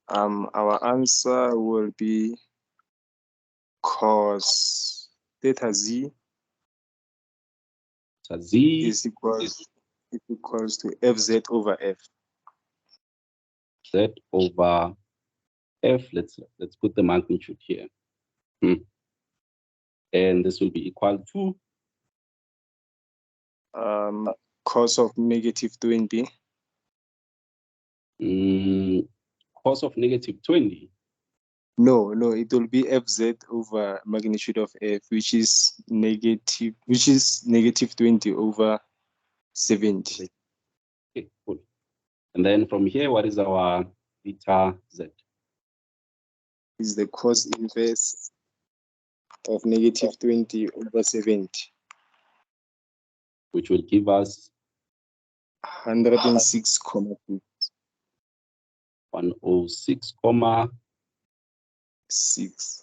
Our answer will be cos theta z is equals to Fz over F. Z over F. Let's put the magnitude here. And this will be equal to Cos of negative 20. Cos of negative 20. No, it will be Fz over magnitude of F, which is negative 20 over 70. Okay, cool. And then from here, what is our theta z? Is the cos inverse of negative 20 over 70. Which will give us 106,6 106,6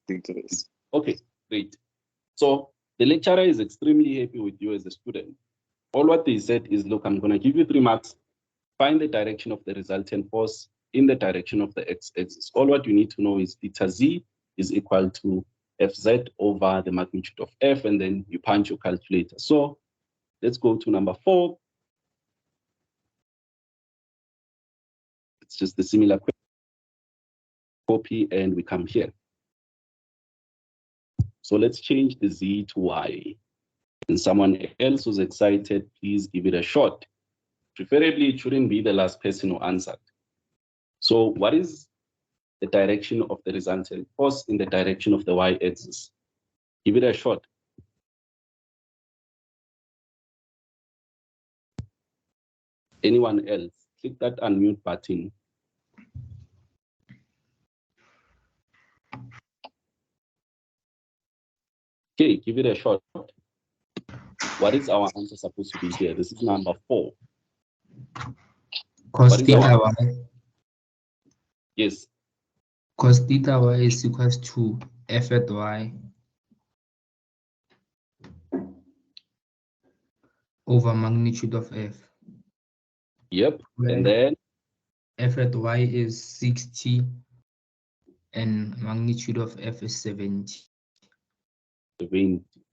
degrees. Okay, great. So the lecturer is extremely happy with you as a student. All what they said is, look, I'm going to give you 3 marks. Find the direction of the resultant force in the direction of the x-axis. All what you need to know is theta z is equal to fz over the magnitude of f, and then you punch your calculator. So let's go to number 4. It's just a similar copy, and we come here. So let's change the z to y. And someone else who's excited, please give it a shot. Preferably, it shouldn't be the last person who answered. So what is the direction of the resultant force in the direction of the y-axis? Give it a shot. Anyone else? Click that unmute button. Okay, give it a shot. What is our answer supposed to be here? This is number 4. Cos What is theta our- y. Yes, Cos theta y is equals to f at y over magnitude of f. yep. Where And then f at y is 60 and magnitude of f is 70.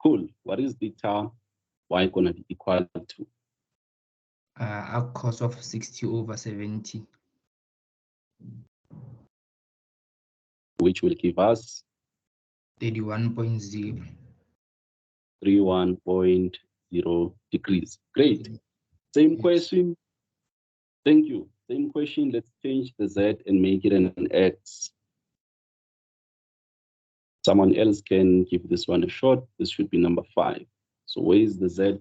cool. What is theta y going to be equal to? A cos of 60 over 70. Which will give us 31.0. 31.0 degrees. Great. Same Yes. question. Thank you. Same question. Let's change the z and make it an x. Someone else can give this one a shot. This should be number 5. So where is the z?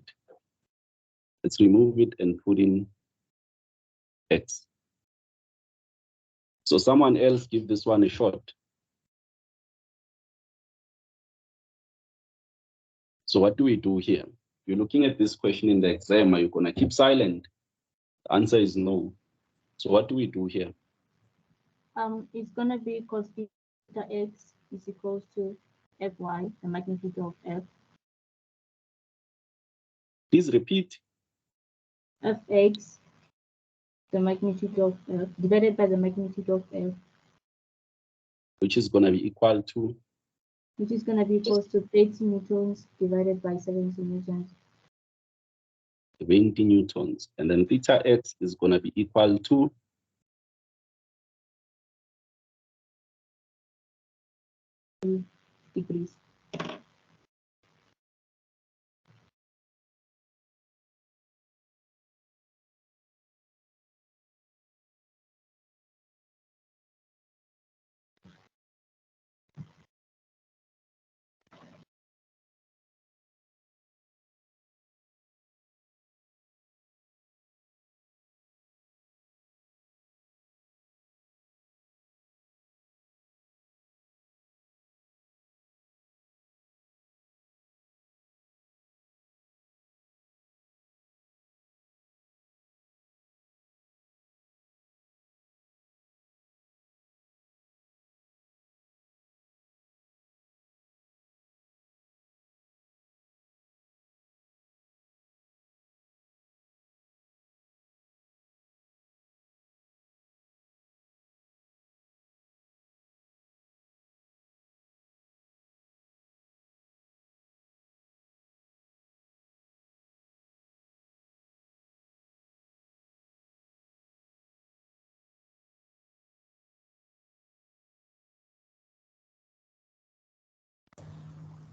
Let's remove it and put in x. So someone else give this one a shot. So what do we do here? You're looking at this question in the exam. Are you going to keep silent? The answer is no. So what do we do here? It's gonna be cos theta x is equals to fy, the magnitude of f. Please repeat. Fx, the magnitude of f, divided by the magnitude of f, Which is going to be equal to, which is gonna be equals to 30 newtons divided by 70 newtons. 20 newtons. And then theta x is going to be equal to, Degrees.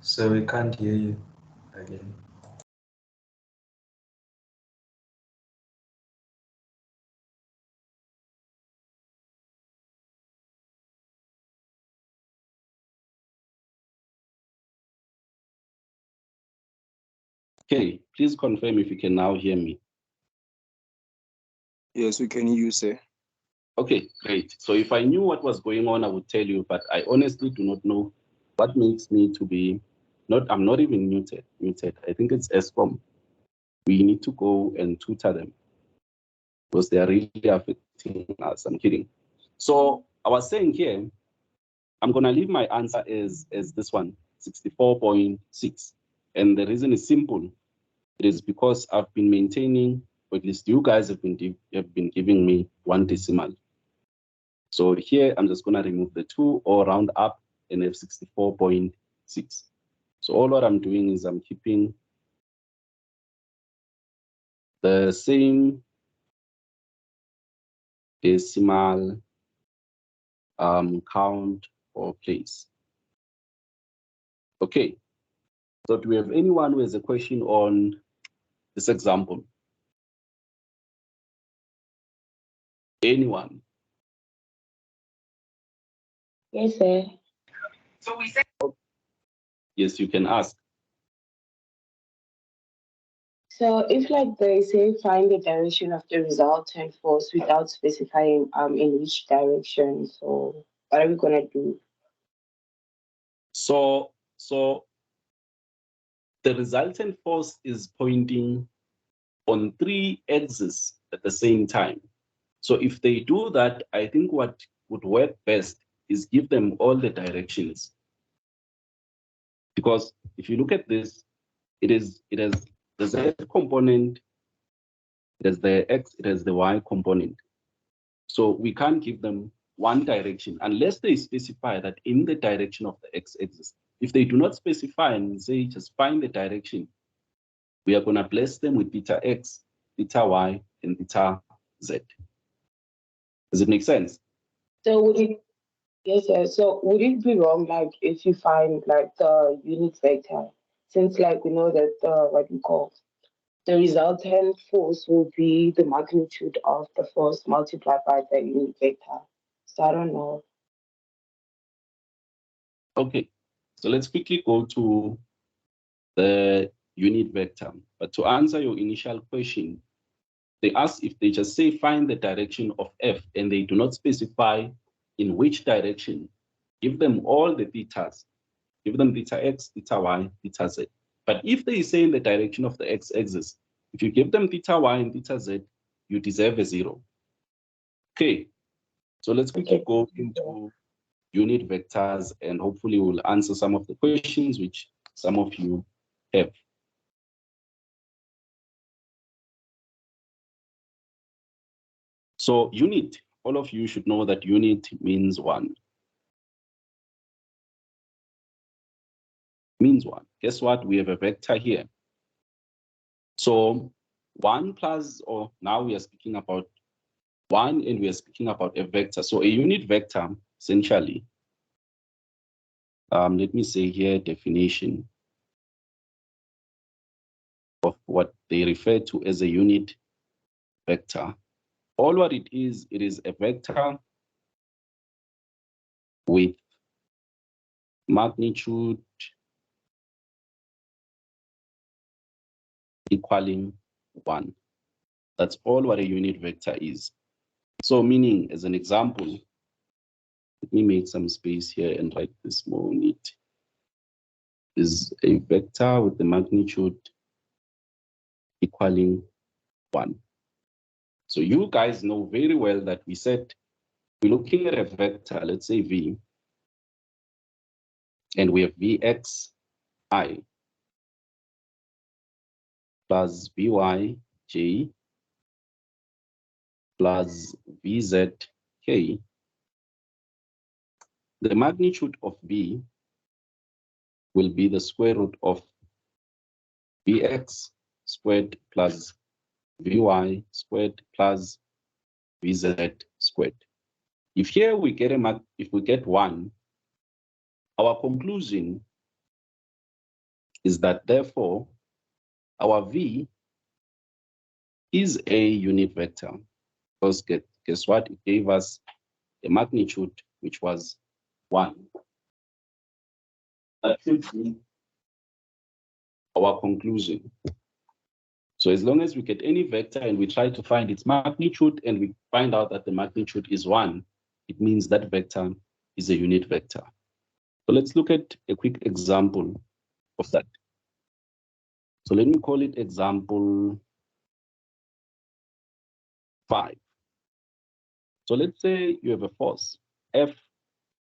So we can't hear you again. Okay, please confirm if you can now hear me. Yes, we can use it. Okay, great. So if I knew what was going on, I would tell you, but I honestly do not know what makes me to be I'm not even muted. I think it's ESCOM. We need to go and tutor them because they are really affecting us. I'm kidding. So I was saying here, I'm gonna leave my answer as this one, 64.6. And the reason is simple. It is because I've been maintaining, or at least you guys have been giving me one decimal. So here I'm just gonna remove the 2 or round up and have 64.6. So all what I'm doing is I'm keeping the same decimal count or place. Okay, so do we have anyone who has a question on this example? Anyone? Yes, sir. So we said, yes, you can ask. So if like they say find the direction of the resultant force without specifying in which direction, so what are we gonna do? So the resultant force is pointing on 3 axes at the same time. So if they do that, I think what would work best is give them all the directions. Because if you look at this, it has the Z component, it has the X, it has the Y component. So we can't give them one direction unless they specify that in the direction of the X axis. If they do not specify and say just find the direction, we are going to bless them with theta X, theta Y, and theta Z. Does it make sense? So would it yes, sir. So would it be wrong like if you find like the unit vector, since like we know that what we call the resultant force will be the magnitude of the force multiplied by the unit vector. So I don't know. Okay, so let's quickly go to the unit vector. But to answer your initial question, they ask if they just say find the direction of F and they do not specify in which direction, give them all the thetas. Give them theta X, theta Y, theta Z. But if they say in the direction of the X axis, if you give them theta Y and theta Z, you deserve a 0. Okay, so let's quickly go into unit vectors and hopefully we'll answer some of the questions which some of you have. So unit, all of you should know that unit means 1. Means 1. Guess what? We have a vector here. So 1 plus, or now we are speaking about 1 and we are speaking about a vector. So a unit vector, essentially, let me say here definition of what they refer to as a unit vector. All what it is a vector with magnitude equaling 1. That's all what a unit vector is. So meaning, as an example, let me make some space here and write this more neat. Is a vector with the magnitude equaling 1. So you guys know very well that we said we're looking at a vector, let's say V, and we have Vxi plus Vyj plus Vzk. The magnitude of V will be the square root of Vx squared plus Vy squared plus Vz squared. If here we get if we get 1, our conclusion is that therefore our V is a unit vector, because guess what? It gave us a magnitude which was 1. That should be our conclusion. So as long as we get any vector and we try to find its magnitude and we find out that the magnitude is 1, it means that vector is a unit vector. So let's look at a quick example of that. So let me call it example 5. So let's say you have a force. F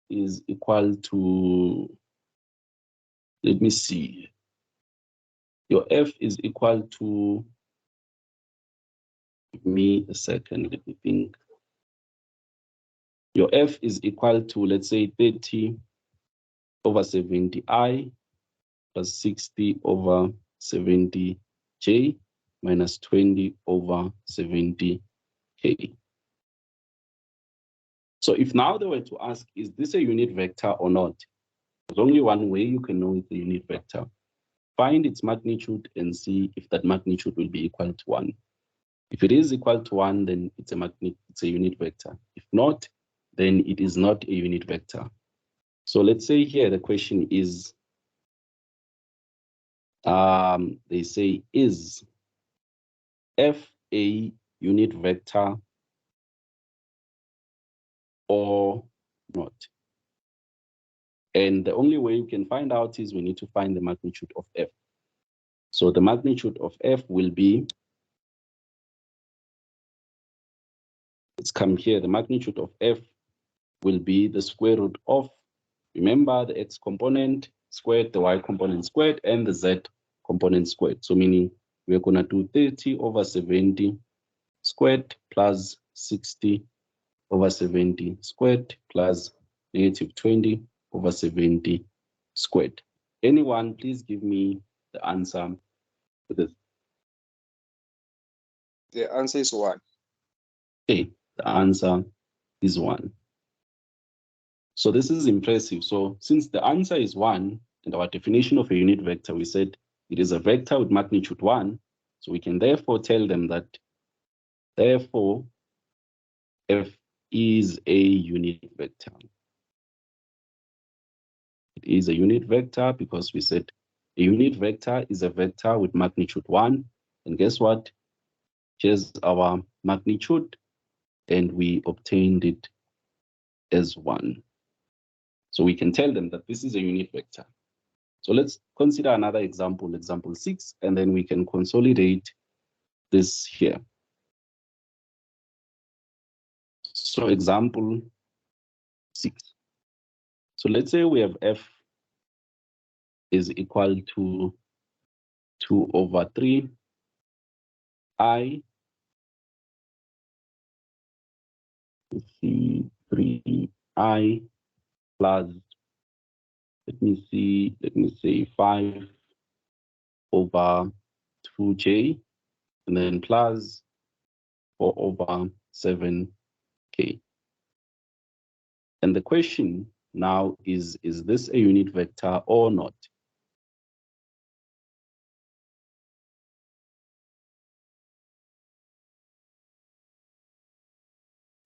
is equal to, let me see. Your F is equal to, give me a second, let me think. Your F is equal to, let's say, 30 over 70I plus 60 over 70J minus 20 over 70K. So if now they were to ask, is this a unit vector or not? There's only one way you can know it's a unit vector. Find its magnitude and see if that magnitude will be equal to 1. If it is equal to 1, then it's a unit vector. If not, then it is not a unit vector. So let's say here the question is, they say, is F a unit vector or not? And the only way you can find out is we need to find the magnitude of F. So the magnitude of F will be, let's come here, the magnitude of F will be the square root of, remember, the x component squared, the y component squared, and the z component squared. So meaning we're going to do 30 over 70 squared plus 60 over 70 squared plus negative 20 over 70 squared. Anyone, please give me the answer to this. The answer is 1. Okay, the answer is 1. So this is impressive. So since the answer is 1, and our definition of a unit vector, we said it is a vector with magnitude 1. So we can therefore tell them that, therefore, F is a unit vector. It is a unit vector because we said a unit vector is a vector with magnitude 1. And guess what? Here's our magnitude, and we obtained it as 1. So we can tell them that this is a unit vector. So let's consider another example, example 6, and then we can consolidate this here. So example 6. So let's say we have F is equal to 2 over 3 I, see 3I plus, let me say 5 over 2J, and then plus 4 over 7K. And the question now is this a unit vector or not?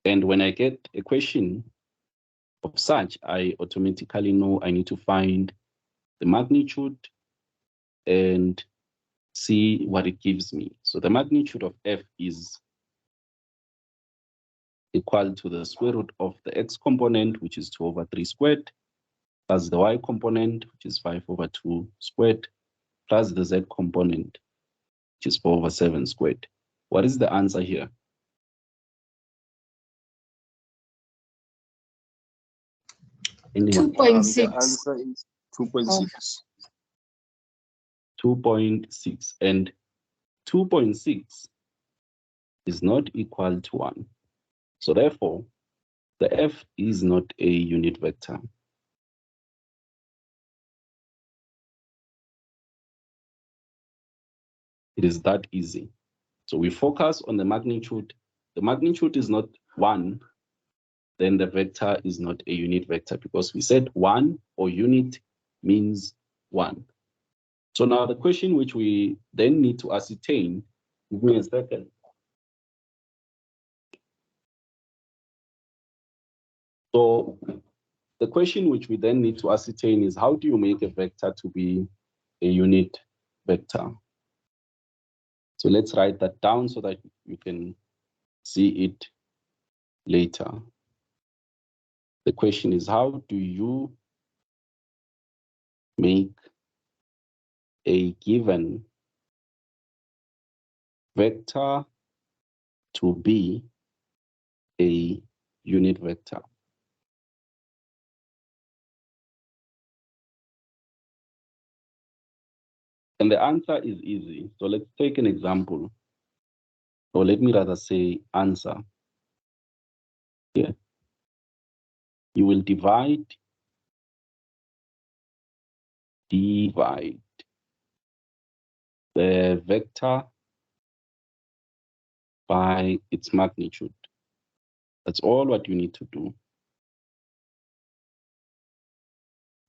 And when I get a question of such, I automatically know I need to find the magnitude and see what it gives me. So the magnitude of F is equal to the square root of the x component, which is 2 over 3 squared, plus the y component, which is 5 over 2 squared, plus the z component, which is 4 over 7 squared. What is the answer here? Anyone? 2.6. The answer is 2.6. 2.6, and 2.6 is not equal to 1. So therefore, the F is not a unit vector. It is that easy. So we focus on the magnitude. The magnitude is not 1, then the vector is not a unit vector because we said 1 or unit means 1. So now the question which we then need to ascertain, give me a second. So the question which we then need to ascertain is, how do you make a vector to be a unit vector? So let's write that down so that you can see it later. The question is, how do you make a given vector to be a unit vector? And the answer is easy. So let's take an example, or let me rather say answer. Here, you will divide the vector by its magnitude. That's all what you need to do.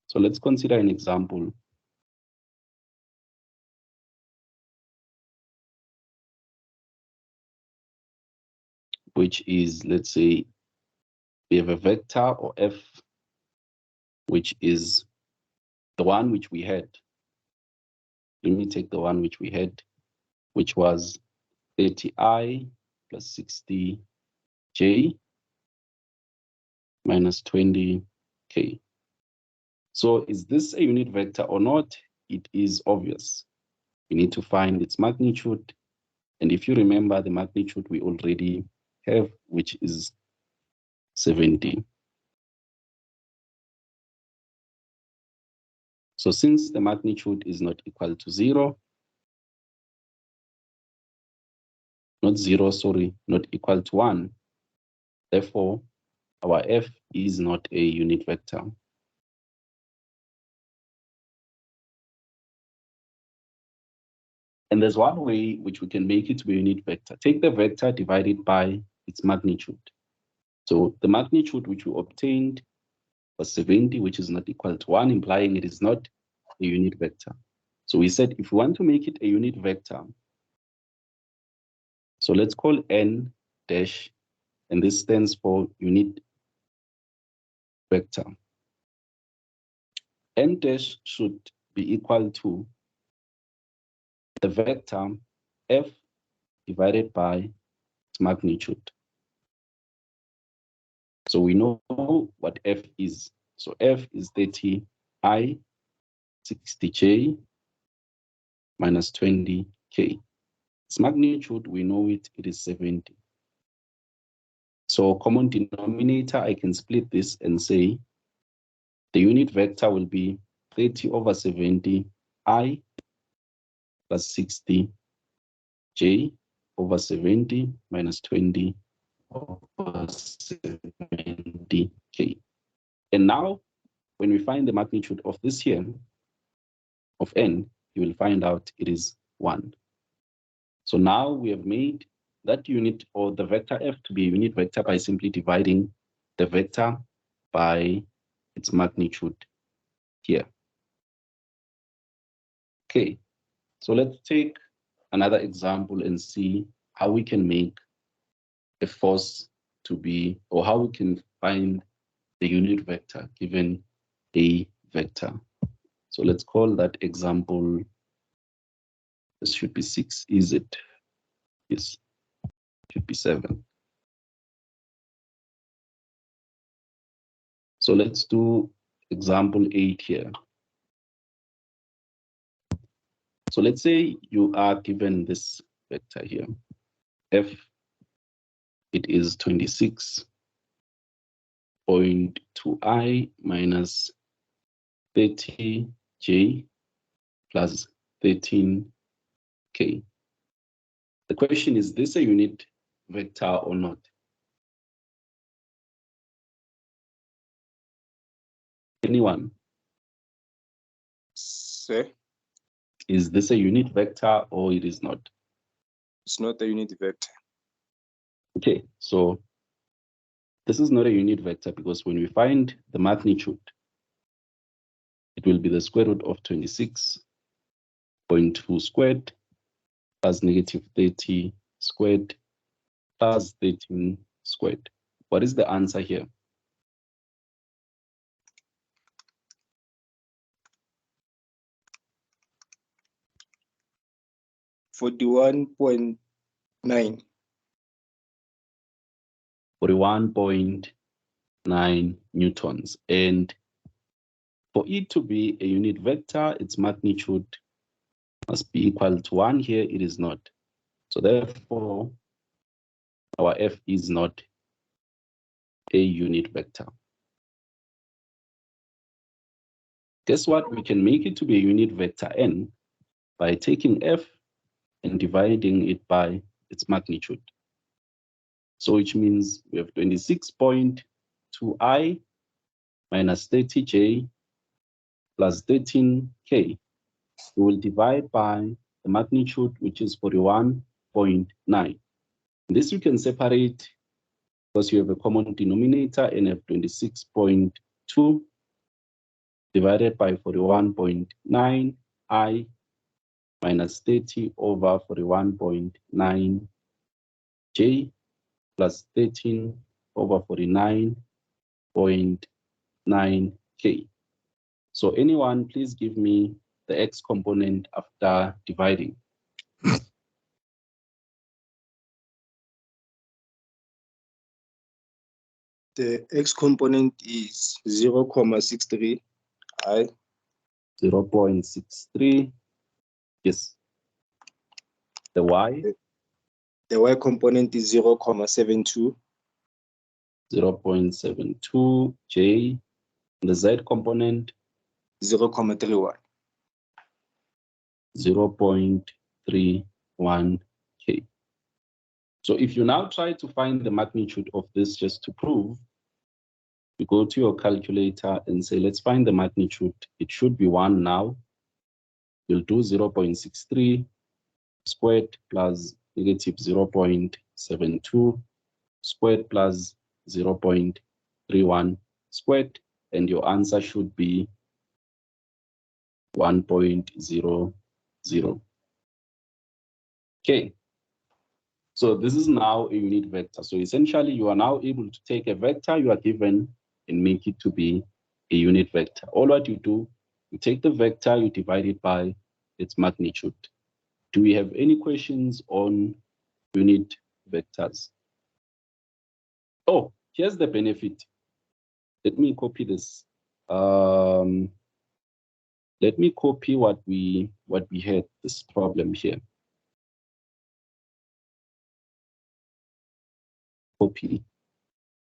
So let's consider an example. Which is, let's say, we have a vector or f, which is the one which we had. Let me take the one which we had, which was 30i plus 60j minus 20k. So is this a unit vector or not? It is obvious. We need to find its magnitude. And if you remember the magnitude we already have, which is 70. So since the magnitude is not equal to 0, not 0, sorry, not equal to 1, therefore our f is not a unit vector. And there's one way which we can make it to be a unit vector. Take the vector divided by its magnitude. So the magnitude which we obtained was 70, which is not equal to 1, implying it is not a unit vector. So we said if we want to make it a unit vector, so let's call n dash, and this stands for unit vector. N dash should be equal to the vector f divided by its magnitude. So we know what f is. So f is 30i, 60j minus 20k. Its magnitude, we know it is 70. So common denominator, I can split this and say the unit vector will be 30 over 70 I plus 60 j over 70 minus 20 over 70 k. And now, when we find the magnitude of this here, of n, you will find out it is 1. So now we have made that unit or the vector f to be a unit vector by simply dividing the vector by its magnitude here. Okay, so let's take another example and see how we can make a force to be, or how we can find the unit vector given a vector. So let's call that example, this should be 6, is it? Yes, should be 7. So let's do example 8 here. So let's say you are given this vector here, f, it is 26.2i minus 30j plus 13k. The question is this a unit vector or not? Anyone? Sir, Is this a unit vector or it is not? it's not a unit vector. Okay, so this is not a unit vector because when we find the magnitude, it will be the square root of 26.2 squared plus negative 30 squared plus 13 squared. What is the answer here? 41.9. 41.9 newtons. And for it to be a unit vector, its magnitude must be equal to 1. Here it is not. So therefore, our F is not a unit vector. Guess what? We can make it to be a unit vector n by taking F and dividing it by its magnitude. So which means we have 26.2i minus 30j plus 13k. We will divide by the magnitude, which is 41.9. This you can separate because you have a common denominator and have 26.2 divided by 41.9 I minus 30 over 41.9 j plus 13 over 49.9 k. So anyone, please give me the x component after dividing. The x component is 0.63 I. 0.63. Yes. The y. The y component is 0.72. 0.72 j. The z component 0.31. 0.31 k. So if you now try to find the magnitude of this just to prove, you go to your calculator and say, let's find the magnitude. It should be 1 now. You'll do 0.63 squared plus negative 0.72 squared plus 0.31 squared, and your answer should be 1.00. Okay. So this is now a unit vector. So essentially, you are now able to take a vector you are given and make it to be a unit vector. All what you do, you take the vector, you divide it by its magnitude. Do we have any questions on unit vectors? Oh, here's the benefit. Let me copy this. Let me copy what we had, this problem here. Copy,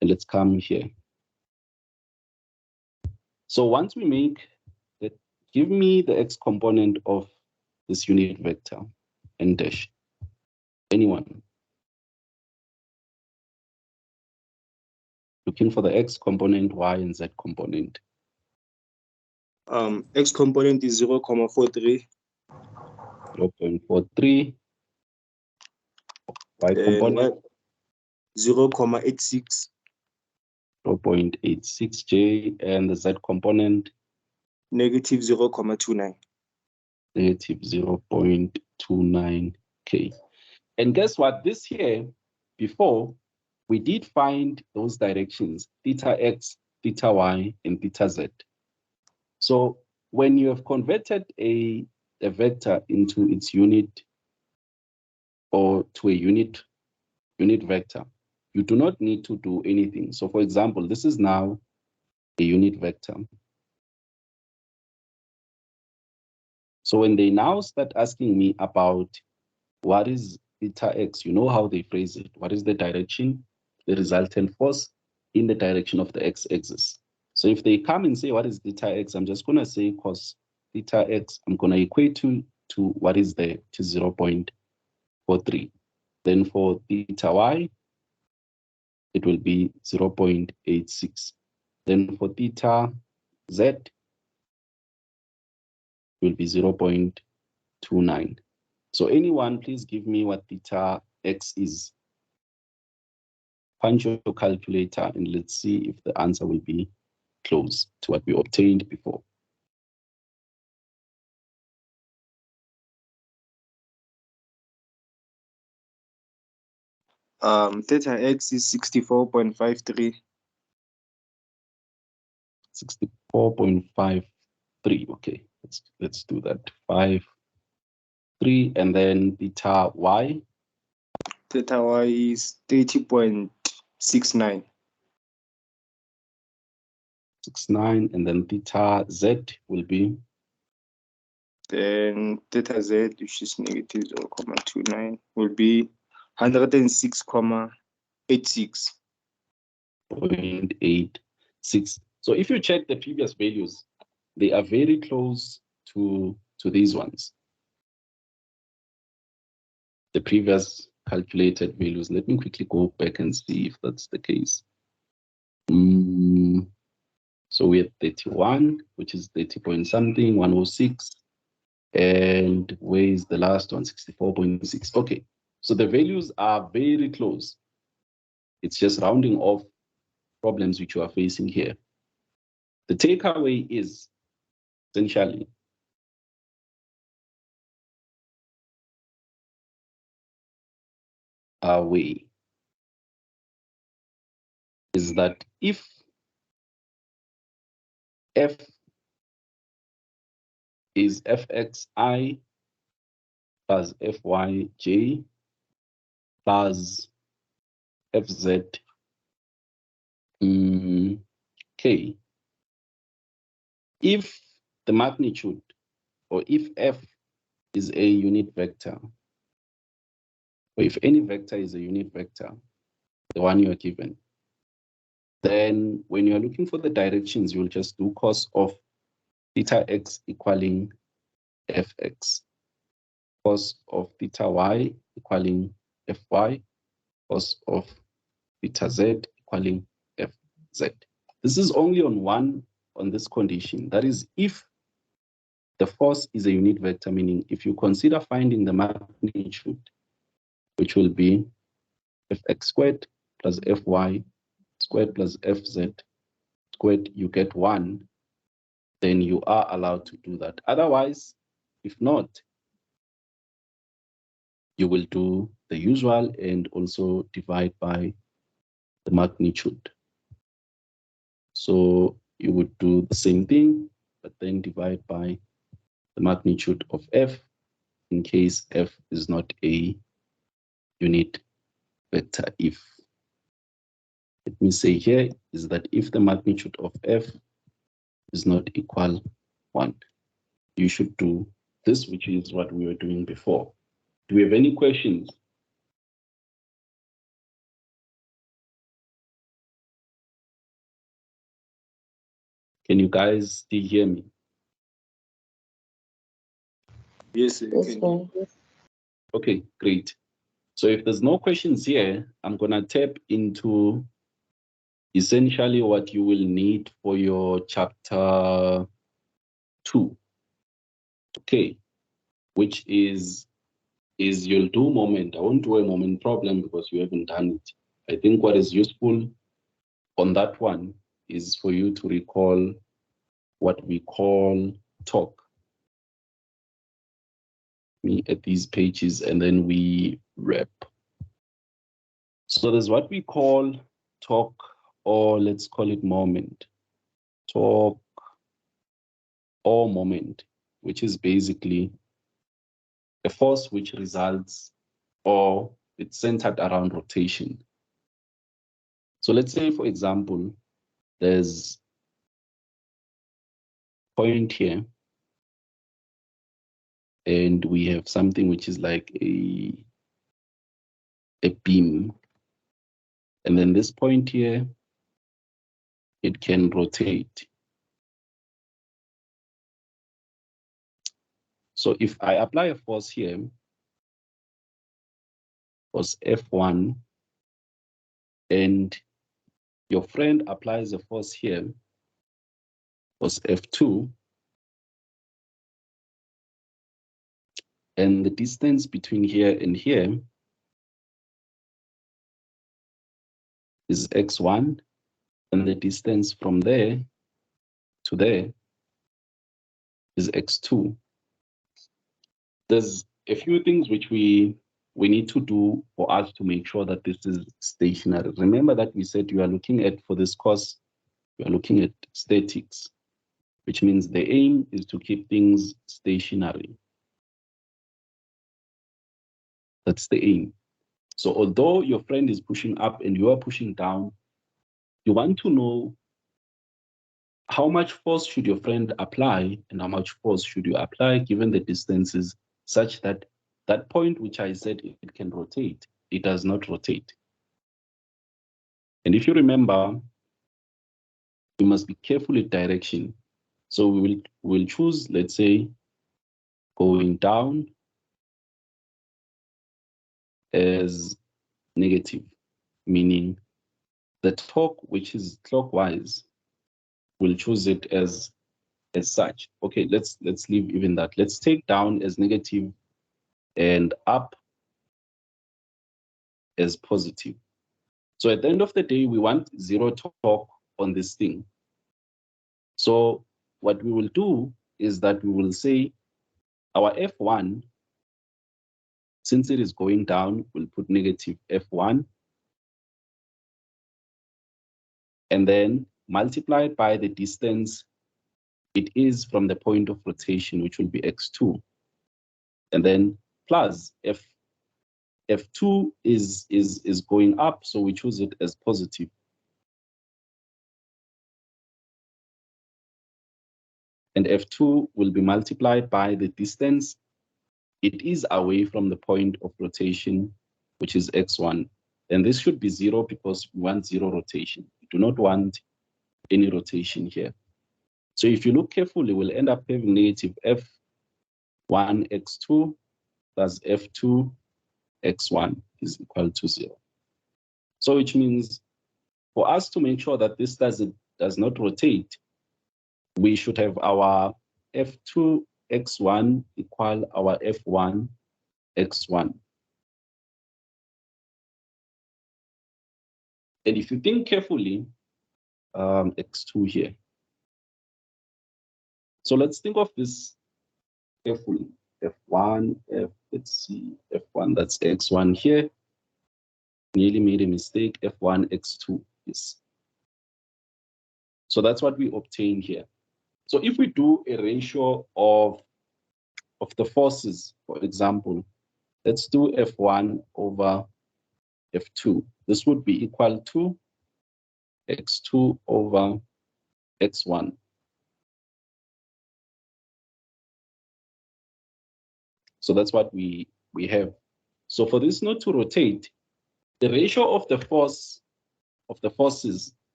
and let's come here. So once we make that, give me the x component of this unit vector n dash. Anyone? Looking for the x component, y, and z component. X component is 0.43. 0.43. Y component 0.86. 0.86 j, and the z component Negative 0.29. negative 0.29 k. And guess what? This here, before, we did find those directions, theta x, theta y, and theta z. So when you have converted a vector into its unit or to a unit vector, you do not need to do anything. So for example, this is now a unit vector. So when they now start asking me about what is theta x, you know how they phrase it. What is the direction, the resultant force in the direction of the x-axis? So if they come and say, what is theta x? I'm just going to say cos theta x, I'm going to equate to what is there, to 0.43. Then for theta y, it will be 0.86. Then for theta z, it will be 0.29. So anyone, please give me what theta x is. Punch your calculator and let's see if the answer will be close to what we obtained before. Theta x is 64.53. 64.53. Okay, let's do that. 53. 3, and then theta y. Theta y is 30.69. 69, and then theta z will be Then theta z, which is negative 0.29, will be 106.86. 0.86. So if you check the previous values, they are very close to these ones. The previous calculated values. Let me quickly go back and see if that's the case. So we have 31, which is 30 point something, 106. And where is the last one? 64.6. Okay, so the values are very close. It's just rounding off problems which you are facing here. The takeaway is essentially way is that if f is fxi plus fyj plus fz k, if the magnitude, or if f is a unit vector, or if any vector is a unit vector, the one you are given, then when you're looking for the directions, you'll just do cos of theta x equaling fx, cos of theta y equaling fy, cos of theta z equaling fz. This is only on this condition. That is, if the force is a unit vector, meaning if you consider finding the magnitude, which will be fx squared plus fy squared plus fz squared, you get 1, then you are allowed to do that. Otherwise, if not, you will do the usual and also divide by the magnitude. So you would do the same thing, but then divide by the magnitude of f in case f is not a unit vector. If, let me say here, is that if the magnitude of f is not equal 1, you should do this, which is what we were doing before. Do we have any questions? Can you guys still hear me? Yes, Yes, sir. Okay, great. So if there's no questions here, I'm gonna tap into essentially what you will need for your chapter 2. Okay, which is you'll do moment. I won't do a moment problem because you haven't done it. I think what is useful on that one is for you to recall what we call talk. Me at these pages, and then we wrap. So there's what we call talk, or let's call it moment. Talk or moment, which is basically a force which results, or it's centered around rotation. So let's say, for example, there's a point here, and we have something which is like a beam. And then this point here, it can rotate. So if I apply a force here, force F1, and your friend applies a force here, force F2, and the distance between here and here is x1, and the distance from there to there is x2. There's a few things which we need to do for us to make sure that this is stationary. Remember that we said you are looking at, for this course, you are looking at statics, which means the aim is to keep things stationary. That's the aim. So although your friend is pushing up and you are pushing down, you want to know how much force should your friend apply and how much force should you apply given the distances, such that that point which I said it can rotate, it does not rotate. And if you remember, you must be careful with direction. So we'll choose, let's say, going down as negative, meaning the torque which is clockwise, we'll choose it as such. Okay, let's leave even that. Let's take down as negative and up as positive. So at the end of the day, we want zero torque on this thing. So what we will do is that we will say our F1, since it is going down, we'll put negative F1 and then multiply it by the distance it is from the point of rotation, which will be x2. And then plus F2 is going up, so we choose it as positive. And F2 will be multiplied by the distance it is away from the point of rotation, which is x1. And this should be 0 because we want 0 rotation. We do not want any rotation here. So if you look carefully, we'll end up having negative f1 x2 plus f2 x1 is equal to 0. So which means for us to make sure that this does not rotate, we should have our f2 x1 equal our f1 x1. And if you think carefully, x2 here. So let's think of this carefully. F1, let's see, F1, that's x1 here. Nearly made a mistake, F1, x2, yes. So that's what we obtain here. So if we do a ratio of the forces, for example, let's do F1 over F2. This would be equal to x2 over x1. So that's what we have. So for this not to rotate, the ratio of the forces,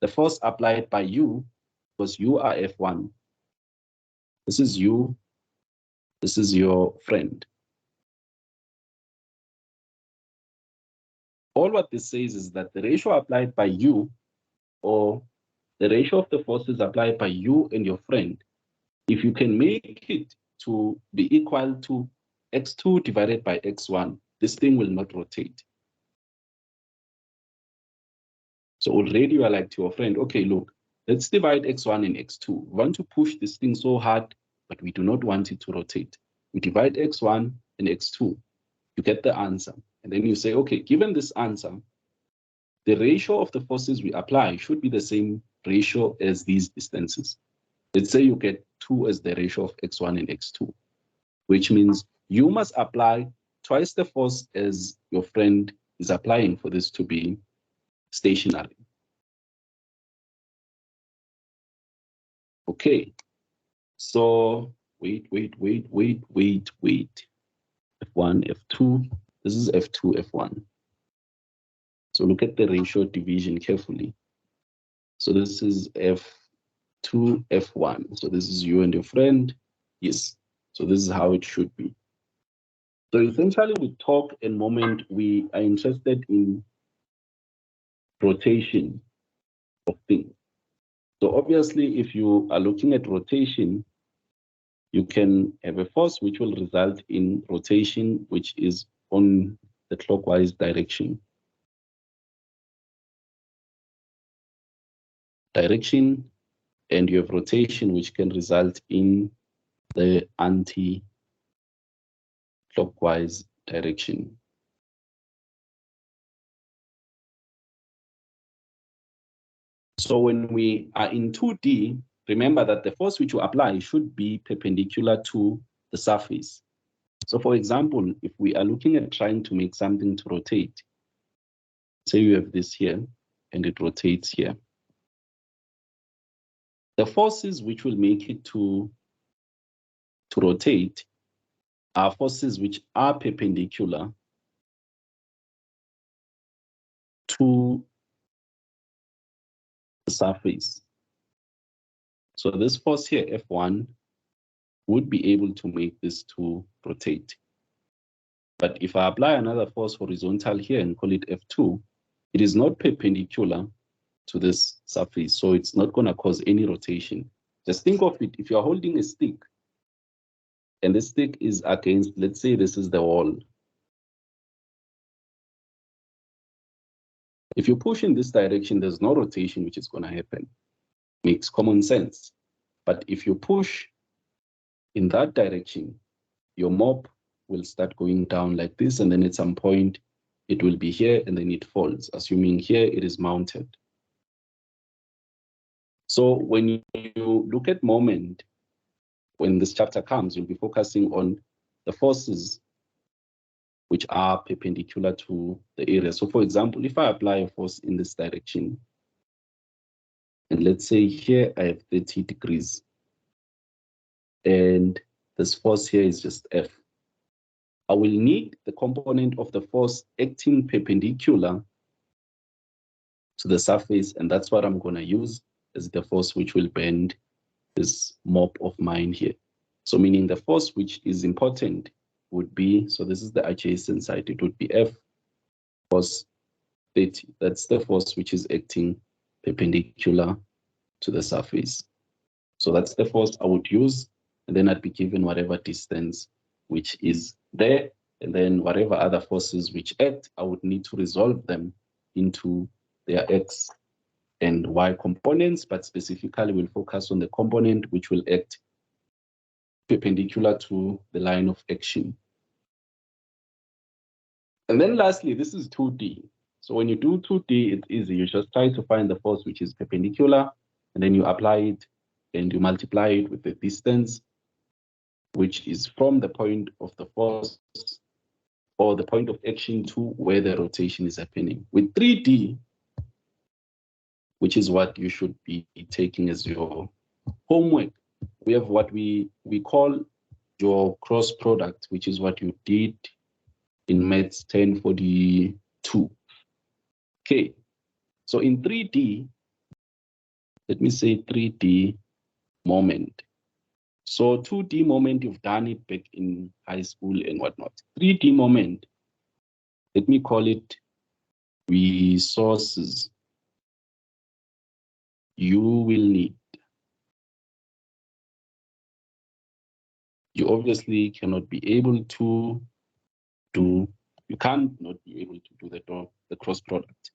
the force applied by you, because you are F1. This is you. This is your friend. All what this says is that the ratio applied by you, or the ratio of the forces applied by you and your friend, if you can make it to be equal to x2 divided by x1, this thing will not rotate. So already you are like to your friend, okay, look, let's divide x1 and x2. We want to push this thing so hard, but we do not want it to rotate. We divide x1 and x2, you get the answer. And then you say, okay, given this answer, the ratio of the forces we apply should be the same ratio as these distances. Let's say you get 2 as the ratio of x1 and x2, which means you must apply twice the force as your friend is applying for this to be stationary. Okay, so wait. F1, F2, this is F2, F1. So look at the ratio division carefully. So this is F2, F1. So this is you and your friend. Yes, so this is how it should be. So essentially with torque and moment, we are interested in rotation of things. So obviously, if you are looking at rotation, you can have a force which will result in rotation, which is on the clockwise direction. And you have rotation, which can result in the anti-clockwise direction. So when we are in 2D, remember that the force which you apply should be perpendicular to the surface. So for example, if we are looking at trying to make something to rotate, say you have this here and it rotates here. The forces which will make it to rotate are forces which are perpendicular to the surface. So this force here, F1, would be able to make this to rotate. But if I apply another force horizontal here and call it F2, it is not perpendicular to this surface, so it's not going to cause any rotation. Just think of it, if you're holding a stick and the stick is against, let's say this is the wall. If you push in this direction, there's no rotation which is going to happen. Makes common sense. But if you push in that direction, your mop will start going down like this, and then at some point it will be here and then it falls, assuming here it is mounted. So when you look at moment, when this chapter comes, you'll be focusing on the forces which are perpendicular to the area. So for example, if I apply a force in this direction, and let's say here I have 30 degrees, and this force here is just F. I will need the component of the force acting perpendicular to the surface, and that's what I'm going to use as the force which will bend this mop of mine here. So meaning the force which is important would be, so this is the adjacent side, it would be F force 30. That's the force which is acting perpendicular to the surface. So that's the force I would use, and then I'd be given whatever distance which is there, and then whatever other forces which act, I would need to resolve them into their X and Y components, but specifically we'll focus on the component which will act perpendicular to the line of action. And then lastly, this is 2D. So when you do 2D, it's easy. You just try to find the force which is perpendicular, and then you apply it and you multiply it with the distance, which is from the point of the force or the point of action to where the rotation is happening. With 3D, which is what you should be taking as your homework, we have what we call your cross product, which is what you did in Maths 1042. Okay, so in 3D, let me say 3D moment. So 2D moment, you've done it back in high school and whatnot. 3D moment, let me call it resources you will need. You obviously cannot be able to do, you can't not be able to do the cross product.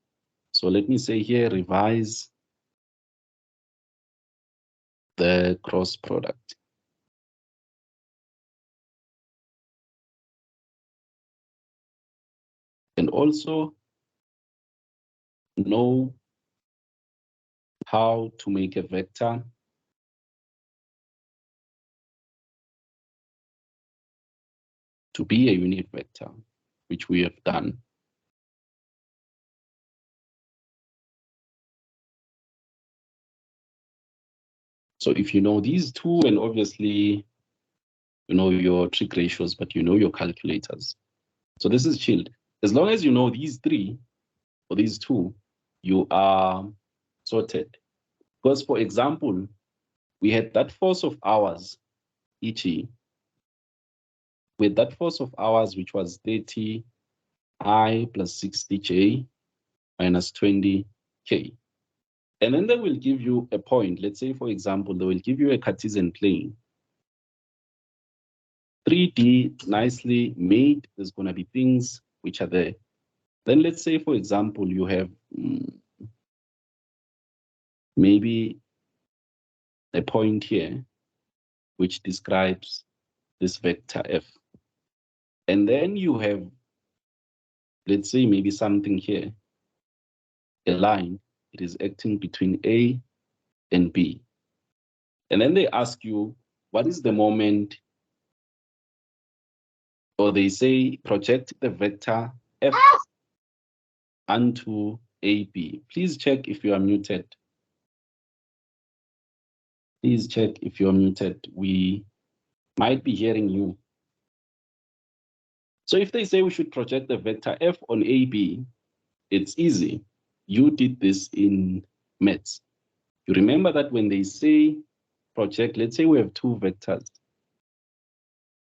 So let me say here, revise the cross product. And also know how to make a vector to be a unit vector, which we have done. So if you know these two, and obviously you know your trig ratios, but you know your calculators. So this is chilled. As long as you know these three or these two, you are sorted. Because for example, we had that force of ours, ET, with that force of ours, which was 30I plus 60J minus 20K. And then they will give you a point. Let's say, for example, they will give you a Cartesian plane. 3D, nicely made. There's going to be things which are there. Then let's say, for example, you have maybe a point here which describes this vector F. And then you have, let's say, maybe something here, a line. It is acting between A and B. And then they ask you, what is the moment or they say project the vector F onto AB. Please check if you are muted. Please check if you're muted. We might be hearing you. So if they say we should project the vector F on AB, it's easy. You did this in maths. You remember that when they say project, let's say we have two vectors.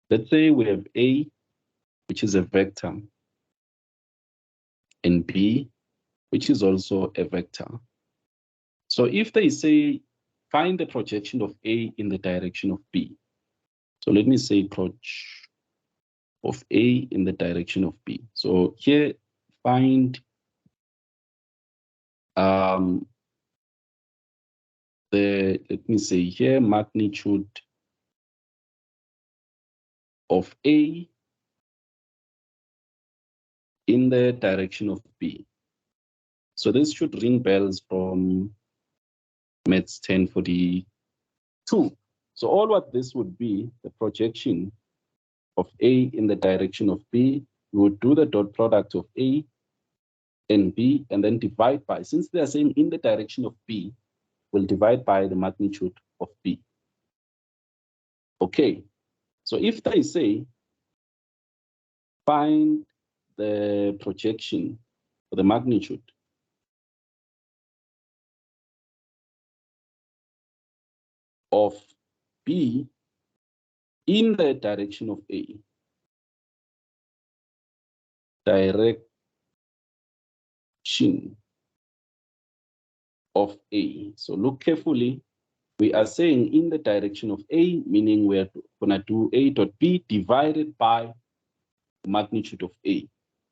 Let's say we have A, which is a vector, and B, which is also a vector. So if they say find the projection of A in the direction of B. So let me say proj of A in the direction of B. So here find let me say here magnitude of A in the direction of B. So this should ring bells from Maths 1042. So all what this would be, the projection of A in the direction of B, we would do the dot product of A and B and then divide by, since they are saying in the direction of B, we'll divide by the magnitude of B. Okay, so if they say find the projection or the magnitude of B in the direction of A, direction of A. So look carefully. We are saying in the direction of A, meaning we're going to do A dot B divided by the magnitude of A.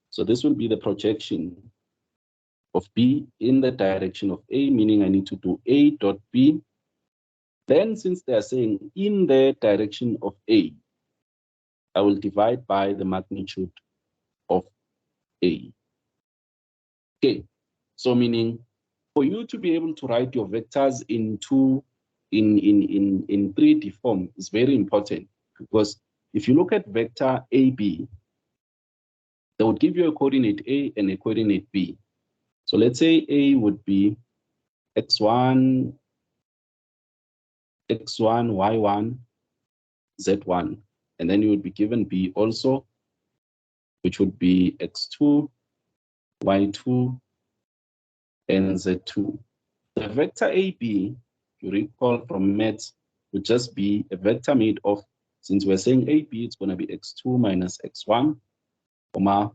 So this will be the projection of B in the direction of A, meaning I need to do A dot B. Then since they are saying in the direction of A, I will divide by the magnitude of A. Okay, so meaning for you to be able to write your vectors in 3D form is very important, because if you look at vector AB, they would give you a coordinate A and a coordinate B. So let's say A would be x1, y1, z1, and then you would be given B also, which would be x2, y2, and z2. The vector AB, you recall from maths, would just be a vector made of, since we're saying AB, it's going to be x2 minus x1, comma,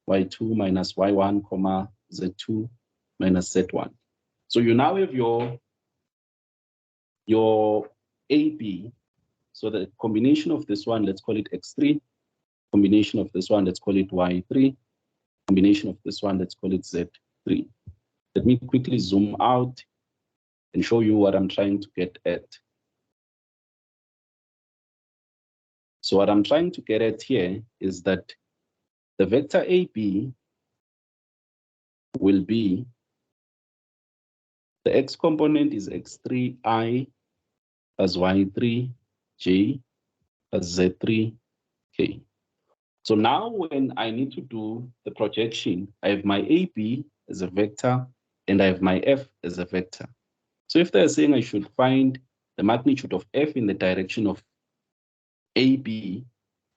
y2 minus y1, comma, z2 minus z1. So you now have your AB. So the combination of this one, let's call it x3. Combination of this one, let's call it y3. Combination of this one, let's call it z3. Let me quickly zoom out and show you what I'm trying to get at. So what I'm trying to get at here is that the vector AB will be, the x component is x3i plus y3j plus z3k. So now when I need to do the projection, I have my AB as a vector and I have my F as a vector. So if they're saying I should find the magnitude of F in the direction of AB,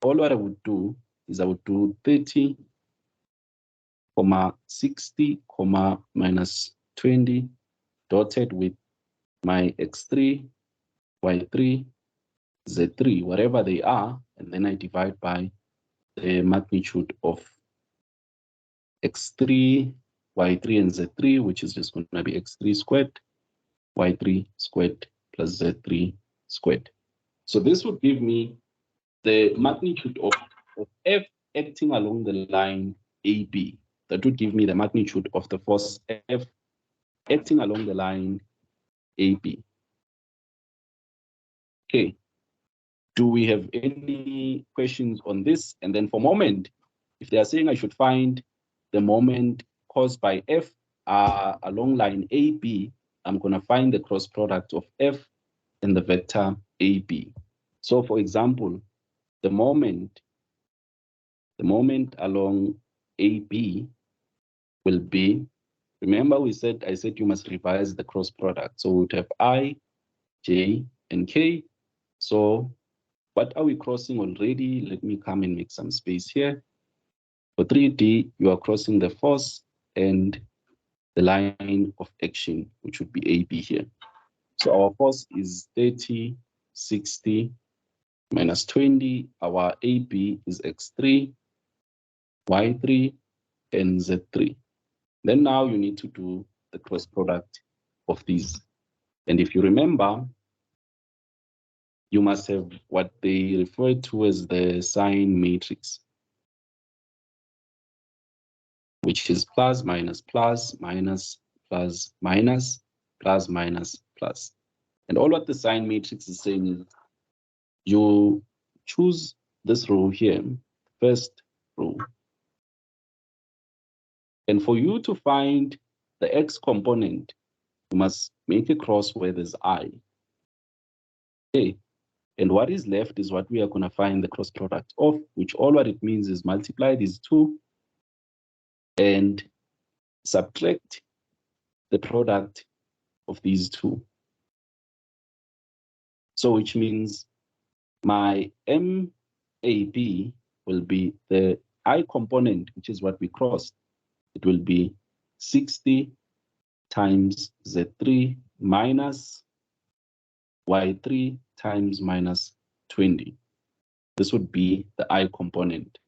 all what I would do is I would do 30, 60, minus 20 dotted with my x3, y3, z3, whatever they are, and then I divide by the magnitude of x3, y3, and z3, which is just going to be x3 squared, y3 squared plus z3 squared. So this would give me the magnitude of F acting along the line AB. That would give me the magnitude of the force F acting along the line AB. Okay. Do we have any questions on this? And then for moment, if they are saying I should find the moment caused by F along line AB, I'm going to find the cross product of F and the vector AB. So for example, the moment the moment along AB will be, remember I said you must revise the cross product. So we would have I, J, and K. So what are we crossing already? Let me come and make some space here. For 3D, you are crossing the force and the line of action, which would be AB here. So our force is 30, 60, minus 20. Our AB is X3, Y3, and Z3. Then now you need to do the cross product of these. And if you remember, you must have what they refer to as the sign matrix, which is plus, minus, plus, minus, plus, minus, plus, minus, plus. And all what the sign matrix is saying is you choose this row here, first row. And for you to find the X component, you must make a cross where there's I. Okay. And what is left is what we are going to find the cross product of, which all what it means is multiply these two and subtract the product of these two. So which means my MAB will be the I component, which is what we crossed. It will be 60 times Z3 minus Y3 times minus 20. This would be the I component.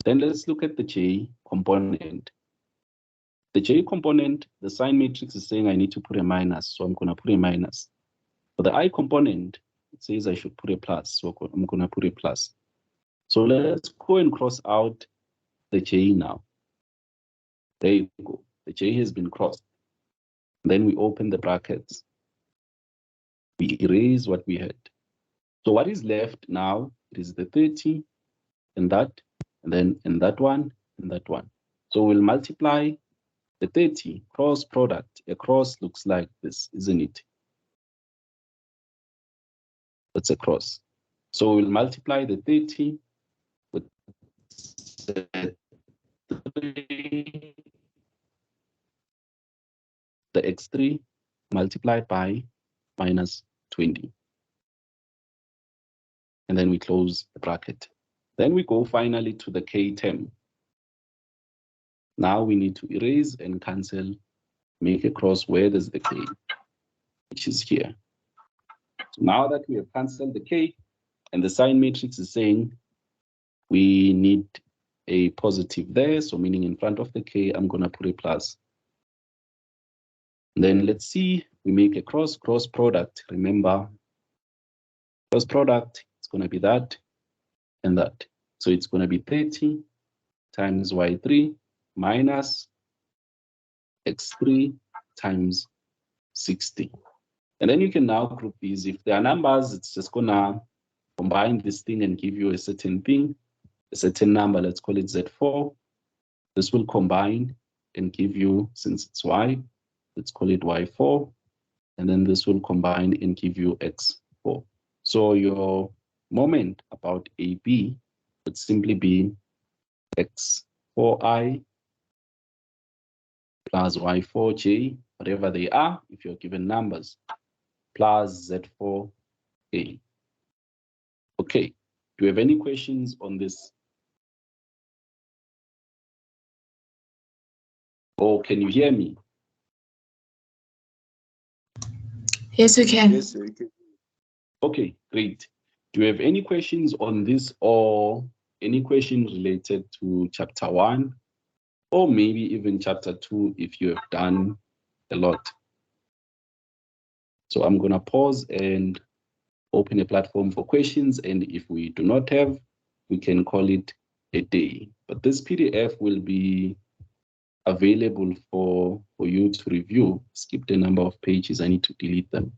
Then let's look at the J component. The J component, the sign matrix is saying I need to put a minus, so I'm going to put a minus. For the I component, it says I should put a plus, so I'm going to put a plus. So let's go and cross out the J now. There you go. The J has been crossed. Then we open the brackets. We erase what we had. So what is left now is the 30 and that, and then and that one, and that one. So we'll multiply the 30 cross product. A cross looks like this, isn't it? That's a cross. So we'll multiply the 30 with the X3 multiplied by minus 20. And then we close the bracket. Then we go finally to the K term. Now we need to erase and cancel, make a cross where there's the K, which is here. So now that we have canceled the K and the sign matrix is saying we need a positive there, so meaning in front of the K, I'm going to put a plus. Then let's see, we make a cross product. Remember, cross product, it's going to be that and that. So it's going to be 30 times Y3 minus X3 times 60. And then you can now group these. If there are numbers, it's just going to combine this thing and give you a certain thing, a certain number. Let's call it Z4. This will combine and give you, since it's Y, let's call it Y4. And then this will combine and give you X4. So your moment about AB would simply be X4I plus Y4J, whatever they are, if you're given numbers, plus Z4A. Okay, do you have any questions on this? Or can you hear me? Yes, we can. Yes, sir. Okay, great. Do you have any questions on this or any questions related to chapter 1 or maybe even chapter 2 if you have done a lot? So I'm going to pause and open a platform for questions. And if we do not have, we can call it a day. But this PDF will be available for you to review. Skip the number of pages, I need to delete them.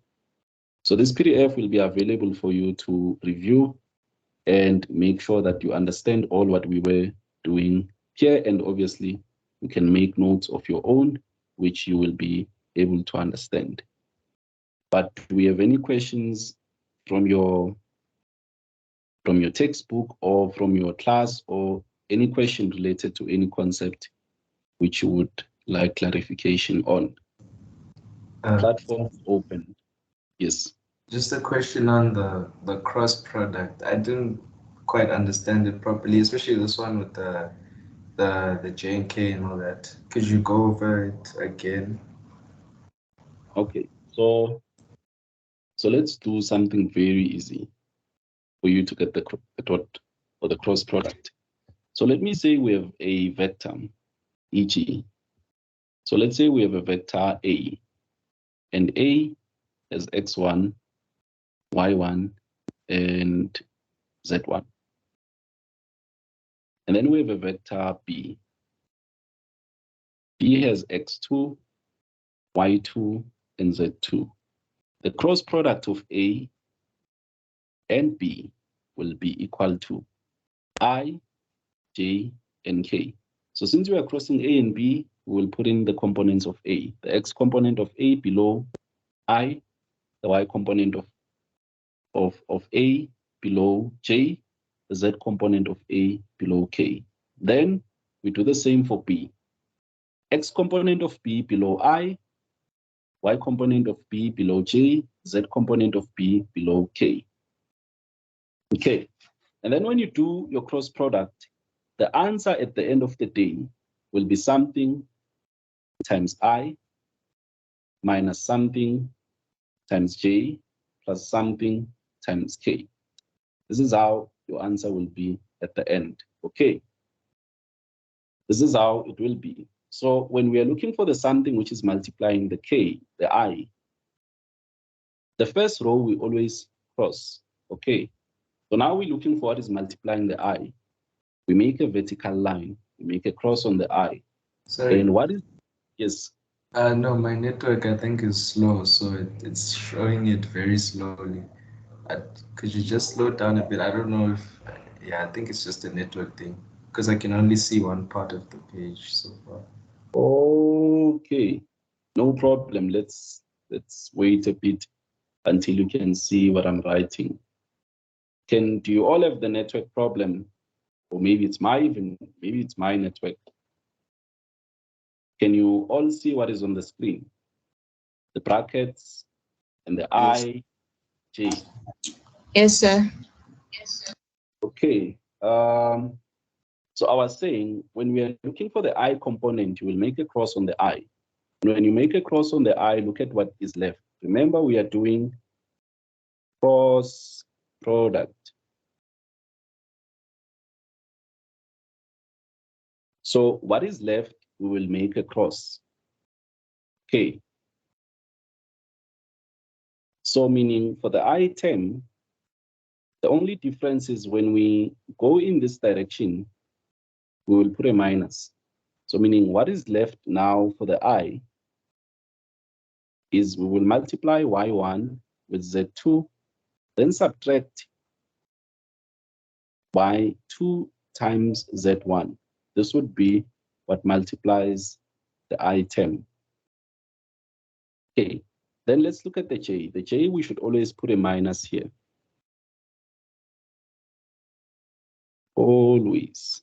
So this PDF will be available for you to review and make sure that you understand all what we were doing here. And obviously you can make notes of your own, which you will be able to understand. But do we have any questions from your from your textbook or from your class, or any question related to any concept which you would like clarification on. Platform open. Yes. Just a question on the cross product. I didn't quite understand it properly, especially this one with the J and K and all that. Could you go over it again? Okay, so let's do something very easy for you to get the dot or the cross product. So let me say we have a vector, e.g. So let's say we have a vector A, and A has x1, y1, and z1. And then we have a vector B. B has x2, y2, and z2. The cross product of A and B will be equal to I, J, and K. So since we are crossing A and B, we will put in the components of A. The x component of A below I, the y component of A below J, the z component of A below K. Then we do the same for B. X component of B below I, y component of B below J, z component of B below K. Okay, and then when you do your cross product, the answer at the end of the day will be something times I minus something times J plus something times K. This is how your answer will be at the end, okay? This is how it will be. So when we are looking for the something which is multiplying the K, the I, the first row we always cross, okay? So now we're looking for what is multiplying the I. We make a vertical line, we make a cross on the I. Sorry. And what is, yes? No, my network I think is slow, so it's showing it very slowly. Could you just slow down a bit? I don't know if, yeah, I think it's just a network thing because I can only see one part of the page so far. Okay, no problem. Let's wait a bit until you can see what I'm writing. Do you all have the network problem? Or maybe it's my network. Can you all see what is on the screen? The brackets and the I, J. Yes, sir. Okay. So I was saying, when we are looking for the I component, you will make a cross on the I. And when you make a cross on the I, look at what is left. Remember, we are doing cross product. So what is left, we will make a cross. Okay. So meaning for the item, the only difference is when we go in this direction, we will put a minus. So meaning what is left now for the I is we will multiply y1 with z2, then subtract y2 times z1. This would be what multiplies the item. Okay, then let's look at the j. The j, we should always put a minus here. Always.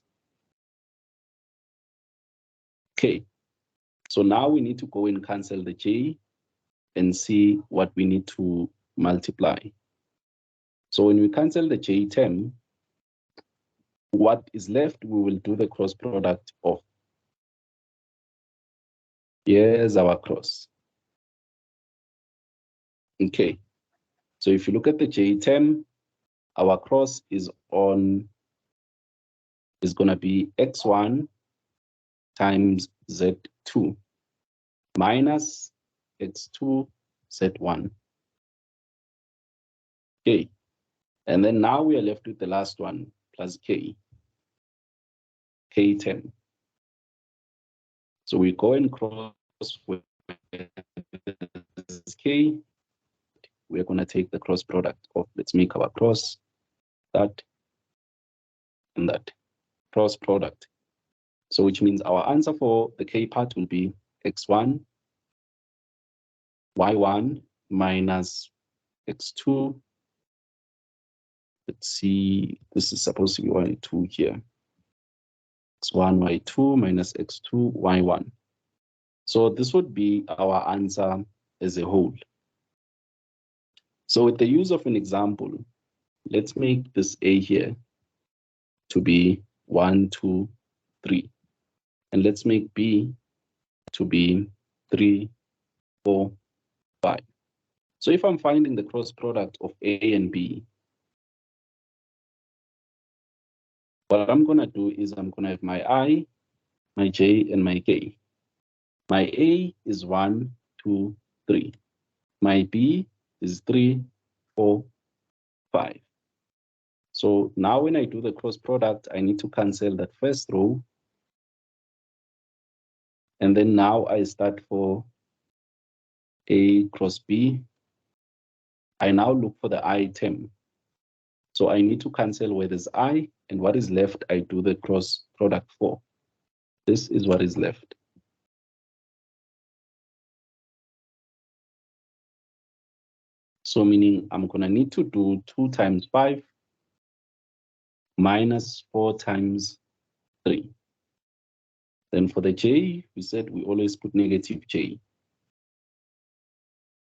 Okay, so now we need to go and cancel the j and see what we need to multiply. So when we cancel the j term, what is left, we will do the cross product of. Here's our cross. Okay, so if you look at the j term, our cross is gonna be x1 times z2 minus x2 z1. Okay, and then now we are left with the last one plus k term. So we go and cross with k. We're going to take the cross product of, let's make our cross, that and that, cross product. So which means our answer for the k part will be x1, y1 minus x2, let's see, this is supposed to be y2 here. x1, y2 minus x2, y1. So this would be our answer as a whole. So with the use of an example, let's make this A here to be 1, 2, 3. And let's make B to be 3, 4, 5. So if I'm finding the cross product of A and B, what I'm going to do is I'm going to have my I, my J, and my K. My A is 1, 2, 3. My B is 3, 4, 5. So now when I do the cross product, I need to cancel that first row. And then now I start for A cross B. I now look for the item. So I need to cancel where there's I, and what is left, I do the cross product for. This is what is left. So meaning I'm going to need to do 2 times 5 minus 4 times 3. Then for the J, we said we always put negative J.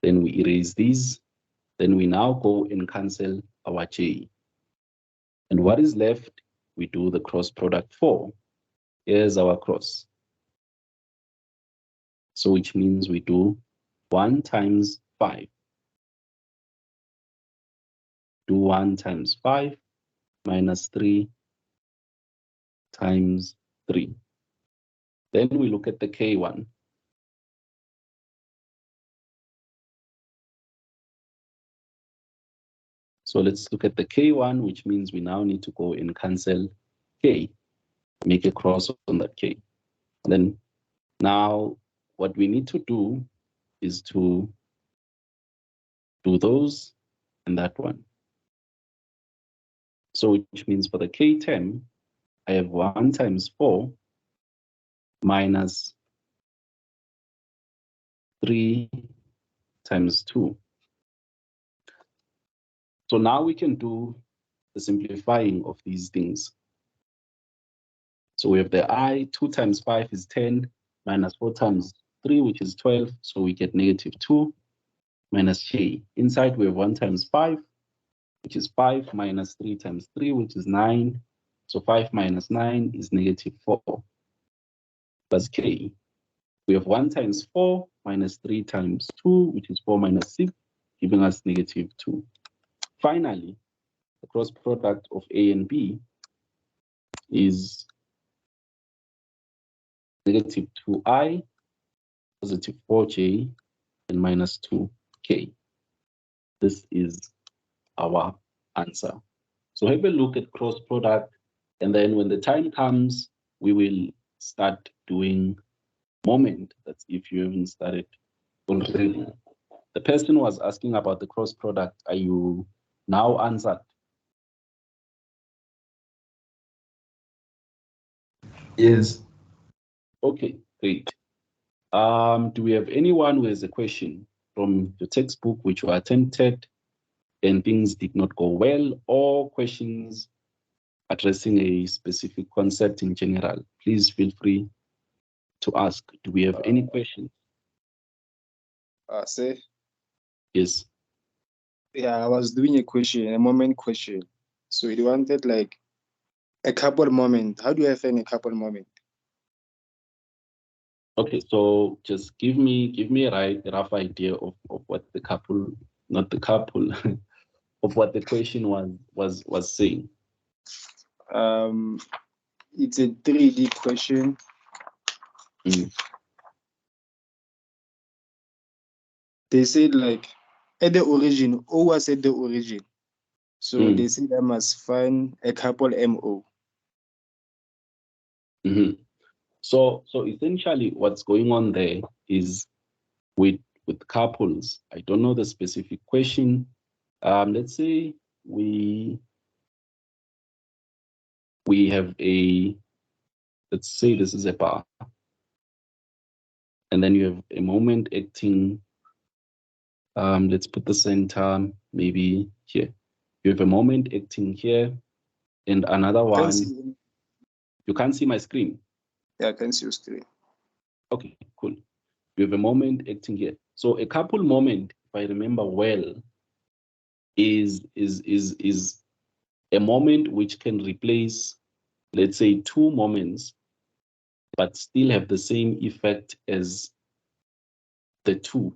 Then we erase these. Then we now go and cancel our J. And what is left, we do the cross product for. Here's our cross. So which means we do 1 times 5. Do 1 times 5 minus 3 times 3. Then we look at the K1. So let's look at the K1, which means we now need to go and cancel K, make a cross on that K. And then now what we need to do is to do those and that one. So which means for the K term, I have 1 times 4 minus 3 times 2. So now we can do the simplifying of these things. So we have the I, 2 times 5 is 10, minus 4 times 3, which is 12. So we get negative 2 minus J. Inside we have 1 times 5, which is 5, minus 3 times 3, which is 9. So 5 minus 9 is negative 4. Plus K. We have 1 times 4 minus 3 times 2, which is 4 minus 6, giving us negative 2. Finally, the cross product of A and B is negative 2I, positive 4J, and minus 2K. This is our answer. So have a look at cross product, and then when the time comes, we will start doing moment. That's if you haven't started already. The person was asking about the cross product. Are you now answered? Yes. Okay, great. Do we have anyone who has a question from the textbook which you attempted and things did not go well, or questions addressing a specific concept in general? Please feel free to ask. Do we have any questions? Say, Yes. yeah, I was doing a question, a moment question. So it wanted like a couple moment. How do I find a couple moment? Okay, so just give me a rough idea of what the couple, not the couple, of what the question was saying. It's a 3D question. They said like at the origin, O was at the origin. So they said I must find a couple MO. So essentially what's going on there is with couples, I don't know the specific question. Let's say we have let's say this is a bar. And then you have a moment acting, let's put the center maybe here. You have a moment acting here, and another one. You can't see my screen. Yeah, I can see your screen. Okay, cool. You have a moment acting here. So a couple moment, if I remember well, is a moment which can replace, let's say, two moments, but still have the same effect as the two.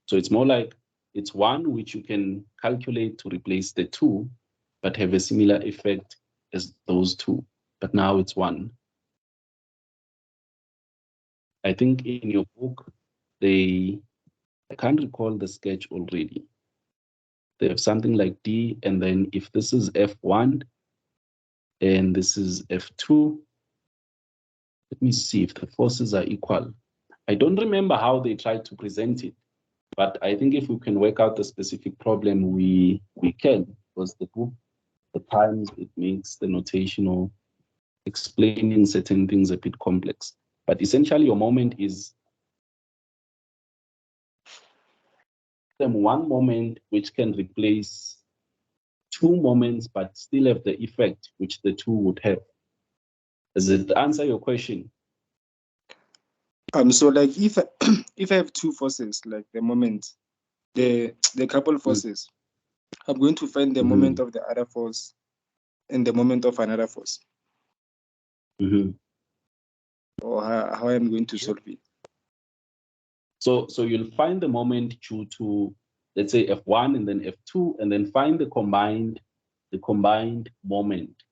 So it's more like it's one which you can calculate to replace the two, but have a similar effect as those two. But now it's one. I think in your book, I can't recall the sketch already. They have something like D, and then if this is F1 and this is F2, let me see if the forces are equal. I don't remember how they tried to present it, but I think if we can work out the specific problem, we can, because the book, at times it makes the notational explaining certain things a bit complex. But essentially your moment is one moment which can replace two moments, but still have the effect which the two would have. Does it answer your question? So like if if I have two forces, like the moment, the couple forces, I'm going to find the moment of the other force and the moment of another force. Or how I'm going to solve it. So you'll find the moment due to, let's say, F1 and then F2, and then find the combined moment,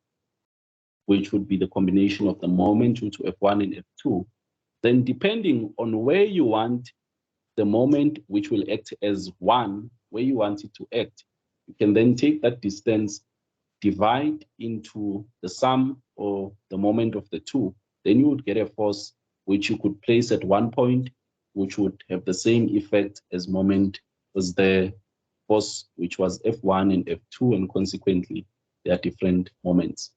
which would be the combination of the moment due to F1 and F2. Then depending on where you want the moment which will act as one, where you want it to act, you can then take that distance, divide into the sum or the moment of the two. Then you would get a force which you could place at one point, which would have the same effect as moment as the force which was F1 and F2, and consequently, they are different moments.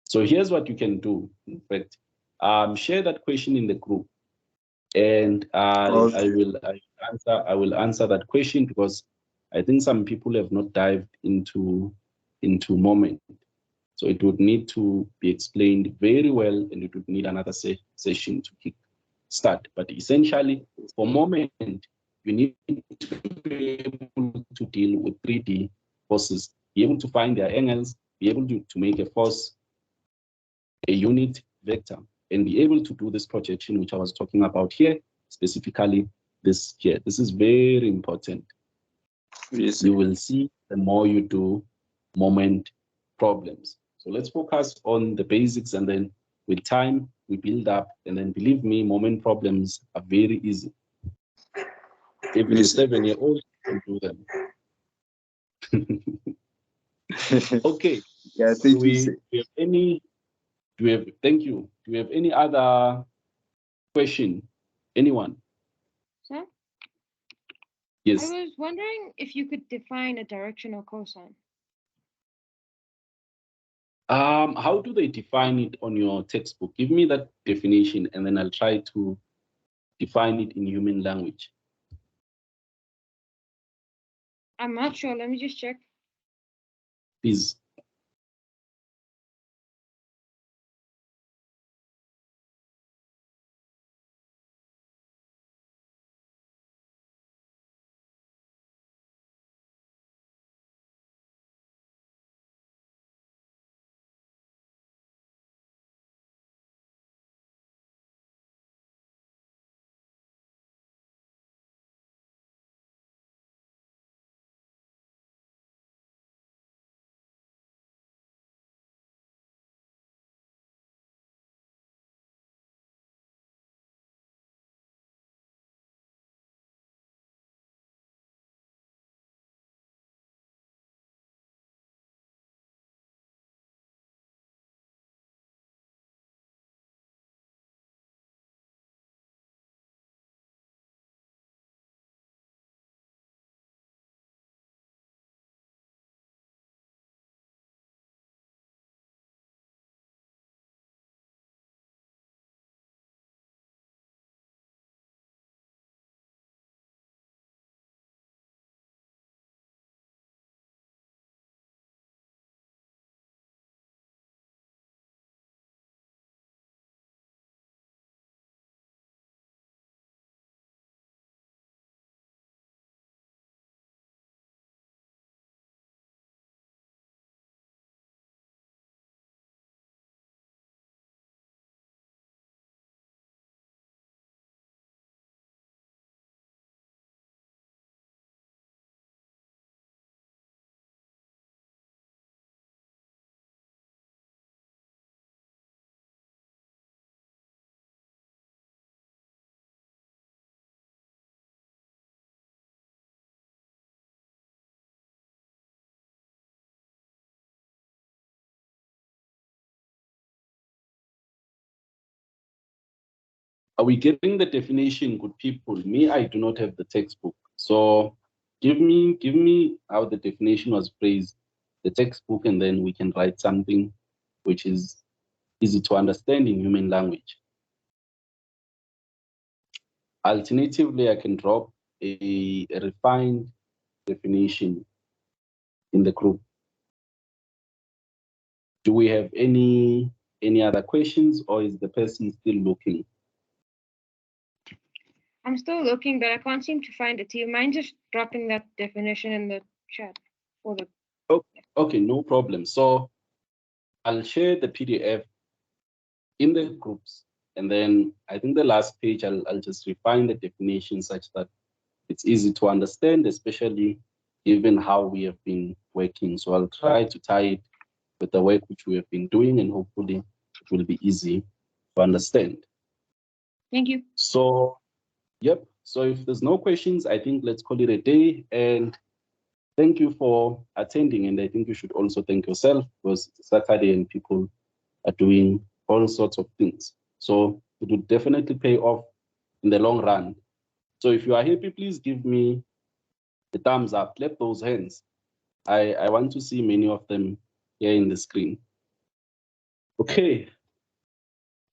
So here's what you can do. In fact, share that question in the group, and I will answer that question, because I think some people have not dived into moment. So it would need to be explained very well, and it would need another session to kick start. But essentially, for moment, you need to be able to deal with 3D forces, be able to find their angles, be able to make a force a unit vector, and be able to do this projection, which I was talking about here, specifically this here. This is very important. Yes. You will see the more you do moment problems. So let's focus on the basics, and then with time, we build up, and then believe me, moment problems are very easy. Even a 7-year-old can do them. Okay. Yeah, thank you. Thank you. Do we have any other question? Anyone? Sir? Yes. I was wondering if you could define a directional cosine. How do they define it on your textbook? Give me that definition, and then I'll try to define it in human language. I'm not sure. Let me just check. Please. Are we getting the definition, good people? Me, I do not have the textbook. So give me how the definition was phrased, the textbook, and then we can write something which is easy to understand in human language. Alternatively, I can drop a refined definition in the group. Do we have any other questions, or is the person still looking? I'm still looking, but I can't seem to find it. Do you mind just dropping that definition in the chat? Or the Okay, no problem. So I'll share the PDF in the groups, and then I think the last page I'll just refine the definition such that it's easy to understand, especially given how we have been working. So I'll try to tie it with the work which we have been doing, and hopefully it will be easy to understand. Thank you. So, yep. So if there's no questions, I think let's call it a day. And thank you for attending. And I think you should also thank yourself, because it's Saturday and people are doing all sorts of things. So it will definitely pay off in the long run. So if you are happy, please give me the thumbs up, clap those hands. I want to see many of them here in the screen. Okay.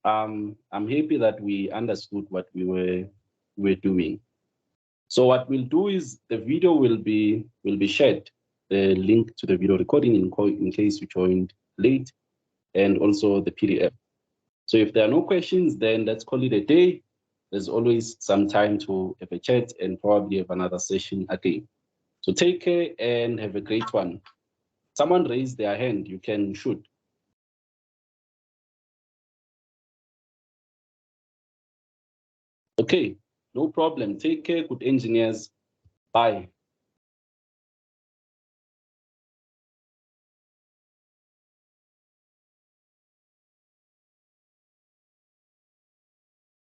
I'm happy that we understood what we were doing. So what we'll do is the video will be shared, the link to the video recording in case you joined late, and also the PDF. So if there are no questions, then let's call it a day. There's always some time to have a chat and probably have another session again. So take care and have a great one. Someone raised their hand, you can shoot. Okay, no problem. Take care, good engineers. Bye.